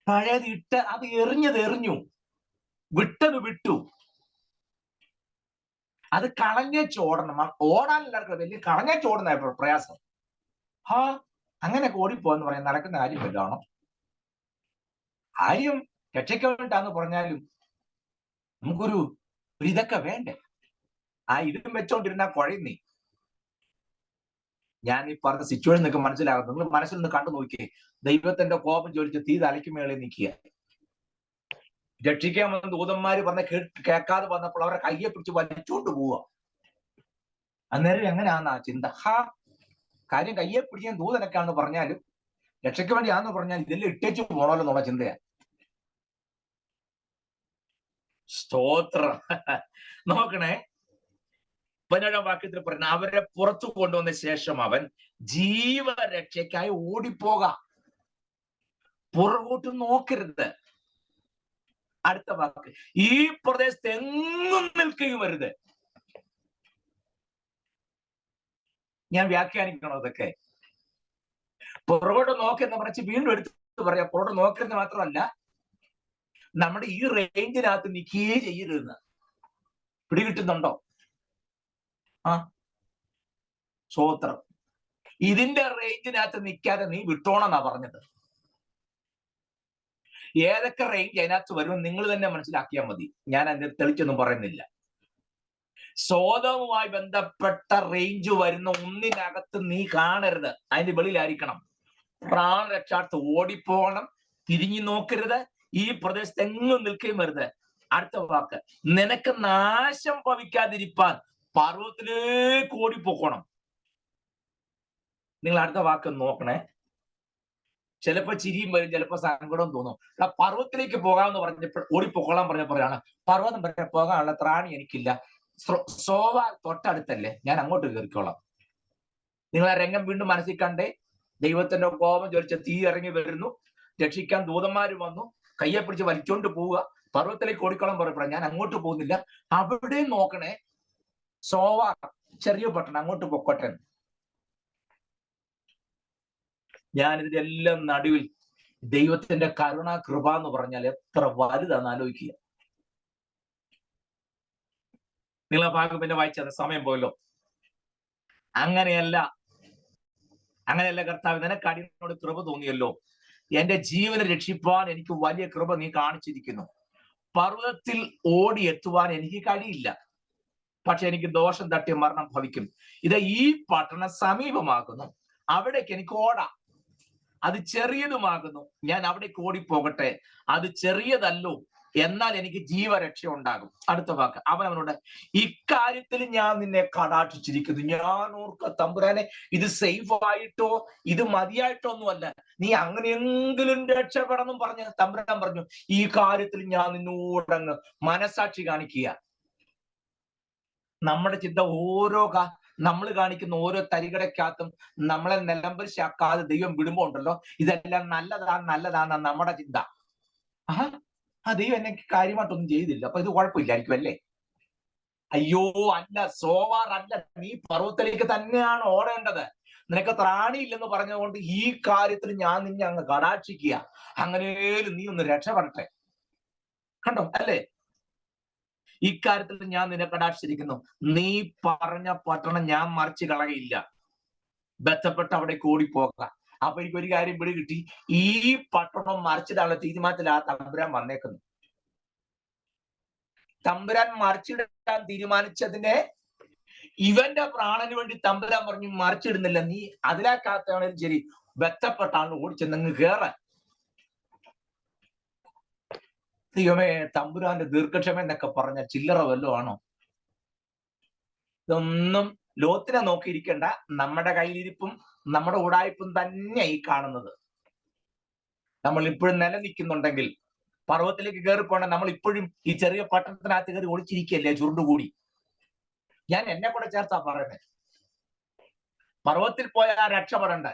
പഴയത് ഇട്ട് അത് എറിഞ്ഞത് എറിഞ്ഞു, വിട്ടത് വിട്ടു. അത് കളഞ്ഞേച്ചോടണം. ഓടാൻ എല്ലാവർക്കും വലിയ കളഞ്ഞേച്ചോടുന്ന പ്രയാസം. അങ്ങനെയൊക്കെ ഓടിപ്പോന്ന് പറയാൻ നടക്കുന്ന കാര്യം വല്ലതാണോ? കാര്യം രക്ഷയ്ക്ക് വേണ്ടാന്ന് പറഞ്ഞാലും നമുക്കൊരു ഇതൊക്കെ വേണ്ടേ? ഇതും വെച്ചോണ്ടിരുന്നാ കുഴയുന്നേ. ഞാൻ ഈ പറഞ്ഞ സിറ്റുവേഷൻ നിങ്ങൾക്ക് മനസ്സിലാകും. നിങ്ങൾ മനസ്സിൽ നിന്ന് കണ്ടു നോക്കിയേ. ദൈവത്തിന്റെ കോപം ചോദിച്ച് തീ തലയ്ക്ക് മേളിൽ നിൽക്കുക. രക്ഷിക്കാൻ വന്ന ദൂതന്മാര് പറഞ്ഞ കേൾക്കാതെ വന്നപ്പോൾ അവരെ കയ്യെ പിടിച്ച് വലിച്ചോണ്ട് പോവുക. അന്നേരം എങ്ങനെയാന്ന് ആ ചിന്ത. കാര്യം കയ്യെ പിടിക്കാൻ ദൂതനൊക്കെയാണെന്ന് പറഞ്ഞാലും രക്ഷയ്ക്ക് വേണ്ടിയാന്ന് പറഞ്ഞാൽ ഇതെല്ലാം ഇട്ടേച്ചു പോണല്ലോ എന്നുള്ള ചിന്തയാ. സ്തോത്രം. നോക്കണേ, 17-ാം വാക്യത്തിൽ പറഞ്ഞ അവരെ പുറത്തു കൊണ്ടുവന്ന ശേഷം അവൻ ജീവരക്ഷയ്ക്കായി ഓടിപ്പോകാം, പുറകോട്ട് നോക്കരുത്. അടുത്ത വാക്ക്, ഈ പ്രദേശത്ത് എങ്ങും നിൽക്കുകയും വരുത്. ഞാൻ വ്യാഖ്യാനിക്കണോ ഇതൊക്കെ? പുറകോട്ട് നോക്കെന്ന് പറഞ്ഞ് വീണ്ടും എടുത്ത് പറയാം. പുറകോട്ട് നോക്കരുത് മാത്രമല്ല, നമ്മുടെ ഈ റേഞ്ചിനകത്ത് നിൽക്കുകയേ ചെയ്യരുതെന്ന്. പിടികിട്ടുന്നുണ്ടോ? സ്തോത്രം. ഇതിന്റെ റേഞ്ചിനകത്ത് നിൽക്കാതെ നീ വിട്ടോണെന്നാ പറഞ്ഞത്. ഏതൊക്കെ റേഞ്ച് അതിനകത്ത് വരുമെന്ന് നിങ്ങൾ തന്നെ മനസ്സിലാക്കിയാൽ മതി. ഞാൻ അതിനെ തെളിച്ചൊന്നും പറയുന്നില്ല. സ്വതവുമായി ബന്ധപ്പെട്ട റേഞ്ച് വരുന്ന ഒന്നിനകത്ത് നീ കാണരുത്. അതിന്റെ വെളിയിലായിരിക്കണം. പ്രാണരക്ഷാർത്ഥം ഓടിപ്പോകണം, തിരിഞ്ഞു നോക്കരുത്, ഈ പ്രദേശത്ത് എങ്ങും നിൽക്കുകയും വരുത്. അടുത്ത വാക്ക്, നിനക്ക് നാശം ഭവിക്കാതിരിപ്പാൻ പർവ്വതത്തിലേക്ക് ഓടിപ്പോക്കണം. നിങ്ങൾ അടുത്ത വാക്ക് നോക്കണേ. ചിലപ്പോ ചിരിയും വരും, ചിലപ്പോ സങ്കടവും തോന്നും. പർവ്വതത്തിലേക്ക് പോകാമെന്ന് പറഞ്ഞപ്പോൾ ഓടിപ്പോക്കോളാൻ പറഞ്ഞപ്പോഴാണ്, പർവ്വതം വരെ പോകാനുള്ള ത്രാണി എനിക്കില്ല, സോവ തൊട്ടടുത്തല്ലേ, ഞാൻ അങ്ങോട്ട് കയറിക്കോളാം. നിങ്ങൾ ആ രംഗം വീണ്ടും മനസ്സിൽ കണ്ടേ. ദൈവത്തിന്റെ കോപം ജ്വലിച്ച തീ ഇറങ്ങി വരുന്നു, രക്ഷിക്കാൻ ദൂതന്മാര് വന്നു, കയ്യെ പിടിച്ച് വലിച്ചോണ്ട് പോവുക. പർവ്വതത്തിലേക്ക് ഓടിക്കോളം പറയപ്പെടാം, ഞാൻ അങ്ങോട്ട് പോകുന്നില്ല. അവിടെ നോക്കണേ, സോവ ചെറിയ പട്ടണം, അങ്ങോട്ട് പൊക്കോട്ടെ. ഞാൻ ഇതിന്റെ എല്ലാം നടുവിൽ ദൈവത്തിന്റെ കരുണ കൃപ എന്ന് പറഞ്ഞാൽ എത്ര വലുതാന്ന് ആലോചിക്കുക. നിങ്ങൾ ആ ഭാഗം പിന്നെ വായിച്ചത്, സമയം പോയല്ലോ. അങ്ങനെയല്ല കർത്താവ്, നിനക്ക് അടിയനോട് കൃപ തോന്നിയല്ലോ, എന്റെ ജീവനെ രക്ഷിപ്പാൻ എനിക്ക് വലിയ കൃപ നീ കാണിച്ചിരിക്കുന്നു. പർവ്വതത്തിൽ ഓടി എത്തുവാൻ എനിക്ക് കഴിയില്ല, പക്ഷെ എനിക്ക് ദോഷം തട്ടി മരണം ഭവിക്കും. ഇത് ഈ പട്ടണം സമീപമാകുന്നു, അവിടേക്ക് എനിക്ക് ഓടാം. അത് ചെറിയതുമാകുന്നു, ഞാൻ അവിടേക്ക് ഓടിപ്പോകട്ടെ. അത് ചെറിയതല്ലോ, എന്നാൽ എനിക്ക് ജീവരക്ഷ ഉണ്ടാകും. അടുത്ത വാക്ക്, അവനവനോട്, ഇക്കാര്യത്തിൽ ഞാൻ നിന്നെ കടാക്ഷിച്ചിരിക്കുന്നു. ഞാൻ ഓർക്ക തമ്പുരാനെ, ഇത് സേഫ് ആയിട്ടോ ഇത് മതിയായിട്ടോ ഒന്നുമല്ല, നീ അങ്ങനെയെങ്കിലും രക്ഷപ്പെടണം പറഞ്ഞ് തമ്പുരാൻ പറഞ്ഞു, ഈ കാര്യത്തിൽ ഞാൻ നിന്നോടങ്ങ് മനസാക്ഷി കാണിക്കുക. നമ്മുടെ ചിന്ത നമ്മൾ കാണിക്കുന്ന ഓരോ തരികടക്കകത്തും നമ്മളെ നിലംപരിശാക്കാതെ ദൈവം വിടുമ്പോ ഉണ്ടല്ലോ, ഇതെല്ലാം നല്ലതാണ് നമ്മുടെ ചിന്ത. ആ ദൈവം എന്നെ കാര്യമായിട്ടൊന്നും ചെയ്തില്ല, അപ്പൊ ഇത് കുഴപ്പമില്ലായിരിക്കും അല്ലേ? അയ്യോ അല്ല, സോവാർ അല്ല, നീ പർവ്വതത്തിലേക്ക് തന്നെയാണ് ഓടേണ്ടത്. നിനക്ക് ത്രാണിയില്ലെന്ന് പറഞ്ഞതുകൊണ്ട് ഈ കാര്യത്തിൽ ഞാൻ നിന്നെ അങ്ങ് കടാക്ഷിക്കുക. അങ്ങനെയും നീ ഒന്ന് രക്ഷപ്പെടട്ടെ. കണ്ടോ അല്ലേ? ഇക്കാര്യത്തിൽ ഞാൻ നിന്നെ കടാക്ഷിച്ചിരിക്കുന്നു. നീ പറഞ്ഞ പട്ടണം ഞാൻ മറിച്ച് കളകയില്ല. ബന്ധപ്പെട്ട് അവിടെ ഓടിപ്പോക. അപ്പൊ എനിക്ക് ഒരു കാര്യം പിടി കിട്ടി, ഈ പട്ടണം മറിച്ചിടാനുള്ള തീരുമാനത്തിൽ ആ തമ്പുരാൻ വന്നേക്കുന്നു. തമ്പുരാൻ മറിച്ചിടാൻ തീരുമാനിച്ചതിനെ ഇവന്റെ പ്രാണന് വേണ്ടി തമ്പുരാൻ പറഞ്ഞു, മറിച്ചിടുന്നില്ല, നീ അതിലേക്കാത്താണെങ്കിലും ശരി, ബന്ധപ്പെട്ടാണ് ഓടിച്ചെന്നങ്ങ് കേറാൻ. ദൈവമേ, തമ്പുരാന്റെ ദീർഘക്ഷമ എന്നൊക്കെ പറഞ്ഞ ചില്ലറ വല്ലതും ആണോ? ഇതൊന്നും ലോത്തിനെ നോക്കിയിരിക്കേണ്ട, നമ്മുടെ കയ്യിലിരിപ്പും നമ്മുടെ ഉടായ്പും തന്നെ ഈ കാണുന്നത്. നമ്മൾ ഇപ്പോഴും നിലനിൽക്കുന്നുണ്ടെങ്കിൽ, പർവ്വതത്തിലേക്ക് കയറി പോകണം, നമ്മൾ ഇപ്പോഴും ഈ ചെറിയ പട്ടണത്തിനകത്ത് കയറി ഒളിച്ചിരിക്കല്ലേ ചുരുണ്ടുകൂടി. ഞാൻ എന്നെ കൂടെ ചേർത്താ പറയുന്നത്. പർവ്വതത്തിൽ പോയാൽ രക്ഷപ്പെടണ്ട.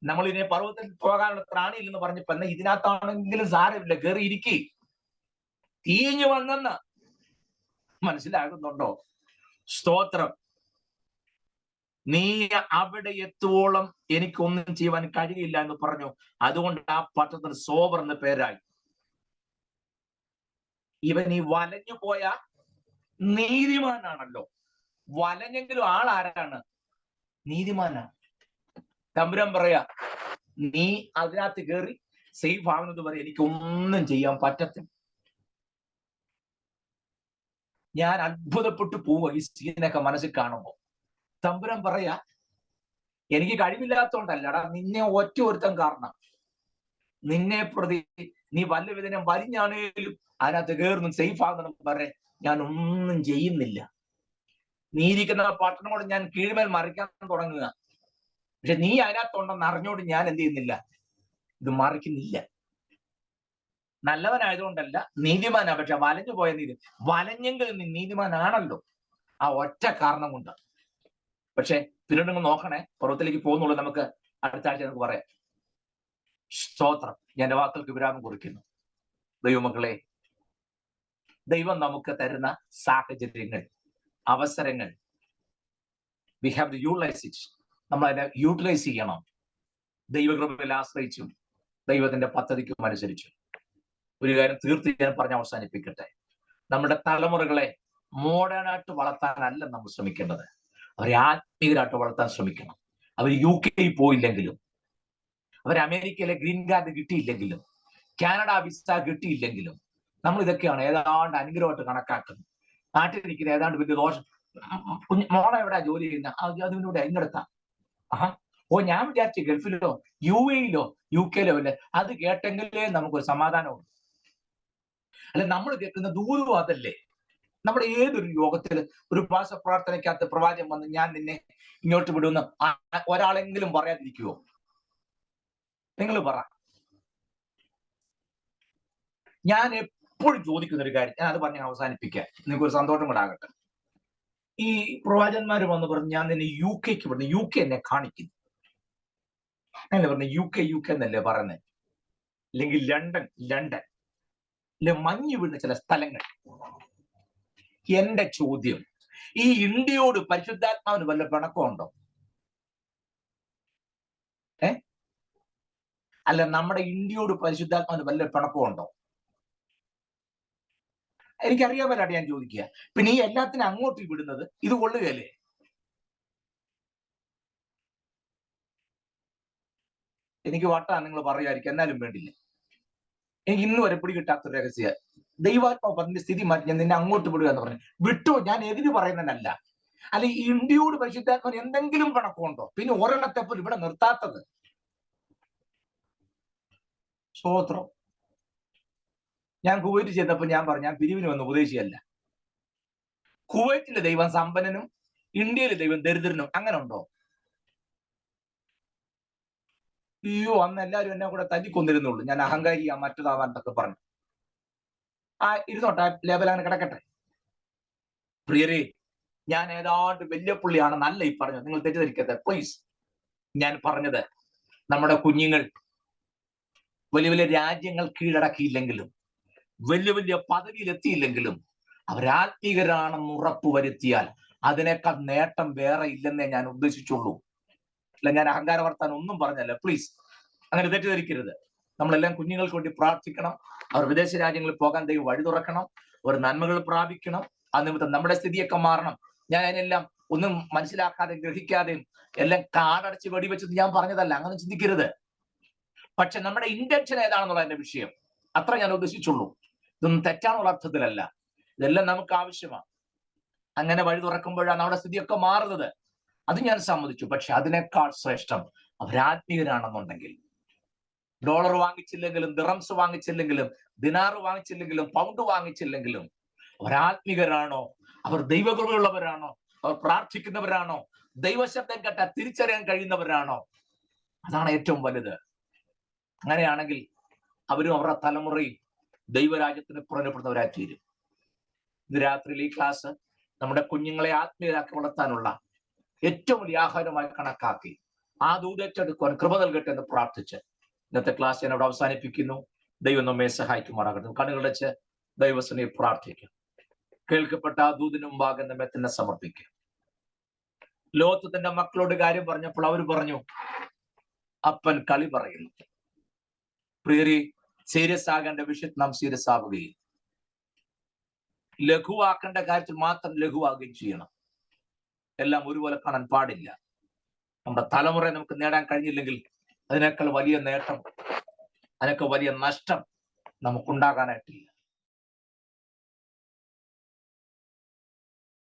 നമ്മൾ ഇനി പർവ്വതത്തിൽ പോകാനുള്ള ത്രാണിയില്ലെന്ന് പറഞ്ഞപ്പോ എന്നാ ഇതിനകത്താണെങ്കിലും സാരമില്ല, കയറി ഇരിക്കി, തീഞ്ഞു വന്നെന്ന് മനസ്സിലാകുന്നുണ്ടോ? സ്തോത്രം. നീ അവിടെ എത്തുവോളം എനിക്കൊന്നും ചെയ്യുവാൻ കഴിയില്ല എന്ന് പറഞ്ഞു. അതുകൊണ്ട് ആ പട്ടണത്തിന് സോവർ എന്ന പേരായി. ഇവൻ ഈ വലഞ്ഞു പോയ നീതിമാനാണല്ലോ. വലഞ്ഞെങ്കിലും ആളാരാണ്? നീതിമാനാണ്. തമ്പുരാൻ പറയാ, നീ അതിനകത്ത് കയറി സേഫ് ആവുന്നത് വരെ എനിക്കൊന്നും ചെയ്യാൻ പറ്റത്തില്ല. ഞാൻ അത്ഭുതപ്പെട്ടു പോവുക ഈ സീനൊക്കെ മനസ്സിൽ കാണുമ്പോ. തമ്പുരാൻ പറയാ, എനിക്ക് കഴിവില്ലാത്തോണ്ടല്ലടാ, നിന്നെ ഒറ്റ ഒരുത്തം കാരണം, നിന്നെ പ്രതി നീ വല്ല വിധനം വലിഞ്ഞാണേലും അതിനകത്ത് കയറുന്നു സേഫ് ആകുന്നു പറയാൻ ഞാൻ ഒന്നും ചെയ്യുന്നില്ല. നീ ഇരിക്കുന്ന പട്ടണം കൊണ്ട് ഞാൻ കീഴ്മേൽ മറിക്കാൻ തുടങ്ങുക. പക്ഷെ നീ അതിനകത്തുണ്ടെന്ന് അറിഞ്ഞോണ്ട് ഞാൻ എന്ത് ചെയ്യുന്നില്ല, ഇത് മറിക്കുന്നില്ല. നല്ലവനായതുകൊണ്ടല്ല, നീതിമാനാ. പക്ഷെ വലഞ്ഞു പോയ വലഞ്ഞെങ്കിൽ നീ നീതിമാനാണല്ലോ, ആ ഒറ്റ കാരണം കൊണ്ട്. പക്ഷെ പിന്നീട് നിങ്ങൾ നോക്കണേ, പുറത്തിലേക്ക് പോകുന്നുള്ളൂ. നമുക്ക് അടുത്ത ആഴ്ച നമുക്ക് പറയാം. സ്തോത്രം. ഞാൻ എൻ്റെ വാക്കുകൾക്ക് വിരാമം കുറിക്കുന്നു. ദൈവമക്കളെ, ദൈവം നമുക്ക് തരുന്ന സാഹചര്യങ്ങൾ, അവസരങ്ങൾ, we have to utilise it. നമ്മൾ അതിനെ യൂട്ടിലൈസ് ചെയ്യണം. ദൈവകൃപയിൽ ആശ്രയിച്ചും ദൈവത്തിന്റെ പദ്ധതിക്കും അനുസരിച്ചും. ഒരു കാര്യം തീർത്ത് ഞാൻ പറഞ്ഞ് അവസാനിപ്പിക്കട്ടെ. നമ്മുടെ തലമുറകളെ മോഡേണായിട്ട് വളർത്താനല്ല നമ്മൾ ശ്രമിക്കേണ്ടത്, അവരെ ആത്മീയരായിട്ട് വളർത്താൻ ശ്രമിക്കണം. അവർ UK പോയില്ലെങ്കിലും, അവർ അമേരിക്കയിലെ ഗ്രീൻ കാർഡ് കിട്ടിയില്ലെങ്കിലും, കാനഡ വിസ കിട്ടിയില്ലെങ്കിലും, നമ്മൾ ഇതൊക്കെയാണ് ഏതാണ്ട് അനുഗ്രഹമായിട്ട് കണക്കാക്കുന്നത്. നാട്ടിലിരിക്കുന്ന ഏതാണ്ട് വലിയ ദോഷം. മോളെ എവിടെയാ ജോലി ചെയ്യുന്ന? അതിനൂടെ ഇങ്ങെടുത്താ. ഓ, ഞാൻ വിചാരിച്ചു ഗൾഫിലോ UAE-ലോ UK-ലോ അല്ലേ അത് കേട്ടെങ്കിലേ നമുക്കൊരു സമാധാനമുണ്ട്. അല്ലെ, നമ്മൾ കേൾക്കുന്ന ദൂരവും അതല്ലേ. നമ്മുടെ ഏതൊരു യോഗത്തിൽ ഒരു ഉപവാസ പ്രാർത്ഥനയ്ക്കകത്ത് പ്രവാചകൻ വന്ന് ഞാൻ നിന്നെ ഇങ്ങോട്ട് വിടുമെന്ന് ഒരാളെങ്കിലും പറയാതിരിക്കുവോ? നിങ്ങൾ പറ. ഞാൻ എപ്പോഴും ചോദിക്കുന്ന ഒരു കാര്യം, ഞാൻ അത് പറഞ്ഞ് അവസാനിപ്പിക്കാൻ നിങ്ങൾക്കൊരു സന്തോഷം കൂടെ ആകട്ടെ. ഈ പ്രവാചകന്മാര് വന്ന് പറഞ്ഞു ഞാൻ നിന്നെ UK-ക്ക് വിടുന്നു, UK എന്നെ കാണിക്കുന്നു. അങ്ങനെ പറഞ്ഞു UK എന്നല്ലേ പറയുന്നത്, അല്ലെങ്കിൽ ലണ്ടൻ അല്ലെ മഞ്ഞ് വീഴുന്ന ചില സ്ഥലങ്ങൾ. എന്റെ ചോദ്യം, ഈ ഇന്ത്യയോട് പരിശുദ്ധാത്മാവിന് വല്ല പിണക്കമുണ്ടോ? അല്ല, നമ്മുടെ ഇന്ത്യയോട് പരിശുദ്ധാത്മാവിന് വല്ല പിണക്കമുണ്ടോ? എനിക്കറിയാൻ പറ്റാണ്ട് ഞാൻ ചോദിക്കുക. പിന്നെ ഈ എല്ലാത്തിനും അങ്ങോട്ട് വിടുന്നത് ഇത് കൊള്ളുകയല്ലേ? എനിക്ക് വട്ടാണ് നിങ്ങൾ പറയുമായിരിക്കും, എന്നാലും വേണ്ടില്ല. എനിക്ക് ഇന്ന് വരെ പിടികിട്ടാത്തൊരു രഹസ്യ, ദൈവാത്മാവ് പറഞ്ഞ സ്ഥിതി മാറ്റി ഞാൻ നിന്നെ അങ്ങോട്ട് വിടുക എന്ന് പറഞ്ഞു. വിട്ടോ, ഞാൻ എതിര് പറയുന്നതല്ല. അല്ല, ഈ ഇന്ത്യയോട് പരിശുദ്ധാത്മാവിന് എന്തെങ്കിലും പിണക്കമുണ്ടോ? പിന്നെ ഒരെണ്ണത്തെ പോലും ഇവിടെ നിർത്താത്തത്. സ്തോത്രം. ഞാൻ കുവൈറ്റ് ചെയ്തപ്പോ ഞാൻ പറഞ്ഞു ഞാൻ പിരിവിന് വന്ന് ഉപദേശിയല്ല. കുവൈറ്റിലെ ദൈവം സമ്പന്നനും ഇന്ത്യയിലെ ദൈവം ദരിദ്രനും അങ്ങനെ ഉണ്ടോ? അയ്യോ, അന്ന് എല്ലാവരും എന്നെ കൂടെ തല്ലിക്കൊന്നിരുന്നുള്ളൂ, ഞാൻ അഹങ്കാരിയാ മറ്റതാവാന്നൊക്കെ പറഞ്ഞു. ഇരുന്നോട്ടെ, ലേബൽ അങ്ങനെ കിടക്കട്ടെ. പ്രിയരെ, ഞാൻ ഏതാണ്ട് വലിയ പുള്ളിയാണെന്നല്ല ഈ പറഞ്ഞത്, നിങ്ങൾ തെറ്റിദ്ധരിക്കരുത് പ്ലീസ്. ഞാൻ പറഞ്ഞത് നമ്മുടെ കുഞ്ഞുങ്ങൾ വലിയ വലിയ രാജ്യങ്ങൾ കീഴടക്കിയില്ലെങ്കിലും വലിയ വലിയ പദവിയിലെത്തിയില്ലെങ്കിലും അവരാത്മീകരാണെന്ന് ഉറപ്പുവരുത്തിയാൽ അതിനേക്കാൾ നേട്ടം വേറെ ഇല്ലെന്നേ ഞാൻ ഉദ്ദേശിച്ചുള്ളൂ. അല്ല, ഞാൻ അഹങ്കാര വർത്താനം ഒന്നും പറഞ്ഞല്ല, പ്ലീസ് അങ്ങനെ തെറ്റിദ്ധരിക്കരുത്. നമ്മളെല്ലാം കുഞ്ഞുങ്ങൾക്ക് വേണ്ടി പ്രാർത്ഥിക്കണം. അവർ വിദേശ രാജ്യങ്ങളിൽ പോകാൻ ദൈവം വഴി തുറക്കണം, അവർ നന്മകൾ പ്രാപിക്കണം. ആ നിമിത്തം നമ്മുടെ സ്ഥിതിയൊക്കെ മാറണം. ഞാൻ അതിനെല്ലാം ഒന്നും മനസ്സിലാക്കാതെ ഗ്രഹിക്കാതെയും എല്ലാം കാടടച്ച് വെടിവെച്ചത് ഞാൻ പറഞ്ഞതല്ല, അങ്ങനെ ചിന്തിക്കരുത്. പക്ഷെ നമ്മുടെ ഇന്റൻഷൻ ഏതാണെന്നുള്ള എന്റെ വിഷയം, അത്ര ഞാൻ ഉദ്ദേശിച്ചുള്ളൂ. ഇതൊന്നും തെറ്റാനുള്ള അർത്ഥത്തിലല്ല, ഇതെല്ലാം നമുക്ക് ആവശ്യമാണ്. അങ്ങനെ വഴി തുറക്കുമ്പോഴാണ് നമ്മുടെ സ്ഥിതിയൊക്കെ മാറുന്നത്, അത് ഞാൻ സമ്മതിച്ചു. പക്ഷെ അതിനേക്കാൾ ശ്രേഷ്ഠം അവരാത്മീയരാണെന്നുണ്ടെങ്കിൽ, ഡോളർ വാങ്ങിച്ചില്ലെങ്കിലും ദിറംസ് വാങ്ങിച്ചില്ലെങ്കിലും ദിനാറ് വാങ്ങിച്ചില്ലെങ്കിലും പൗണ്ട് വാങ്ങിച്ചില്ലെങ്കിലും അവരാത്മീകരാണോ, അവർ ദൈവകൃപയുള്ളവരാണോ, അവർ പ്രാർത്ഥിക്കുന്നവരാണോ, ദൈവശബ്ദം കേട്ടാൽ തിരിച്ചറിയാൻ കഴിയുന്നവരാണോ, അതാണ് ഏറ്റവും വലുത്. അങ്ങനെയാണെങ്കിൽ അവരും അവരുടെ തലമുറയും ദൈവരാജ്യത്തിന് പുറപ്പെടുന്നവരായി തീരും. ഇത് രാത്രിയിൽ ഈ ക്ലാസ് നമ്മുടെ കുഞ്ഞുങ്ങളെ ആത്മീയരാക്കി വളർത്താനുള്ള ഏറ്റവും വലിയ ആഹാരമായി കണക്കാക്കി ആ ദൂതേറ്റെടുക്കുവാൻ കൃപ നൽകട്ടെ എന്ന് പ്രാർത്ഥിച്ച് ഇന്നത്തെ ക്ലാസ് ഞാൻ അവിടെ അവസാനിപ്പിക്കുന്നു. ദൈവം നമ്മെ സഹായിക്കുമാറാകട്ടെ. കണ്ണുകളടച്ച് ദൈവസനെ പ്രാർത്ഥിക്കും. കേൾക്കപ്പെട്ട ആ ദൂതിന് മുമ്പാകെ നമ്മെ തന്നെ സമർപ്പിക്കും. ലോകത്ത് തന്റെ മക്കളോട് കാര്യം പറഞ്ഞപ്പോൾ അവർ പറഞ്ഞു അപ്പൻ കളി പറയുന്നു. പ്രിയരെ, സീരിയസ് ആകേണ്ട വിഷയത്തിൽ നാം സീരിയസ് ആവുകയും ലഘുവാക്കേണ്ട കാര്യത്തിൽ മാത്രം ലഘുവാകുകയും ചെയ്യണം. എല്ലാം ഒരുപോലെ കാണാൻ പാടില്ല. നമ്മുടെ തലമുറയെ നമുക്ക് നേടാൻ കഴിഞ്ഞില്ലെങ്കിൽ അതിനേക്കാൾ വലിയ നേട്ടം, അതിനേക്കാൾ വലിയ നഷ്ടം നമുക്കുണ്ടാകാനായിട്ടില്ല.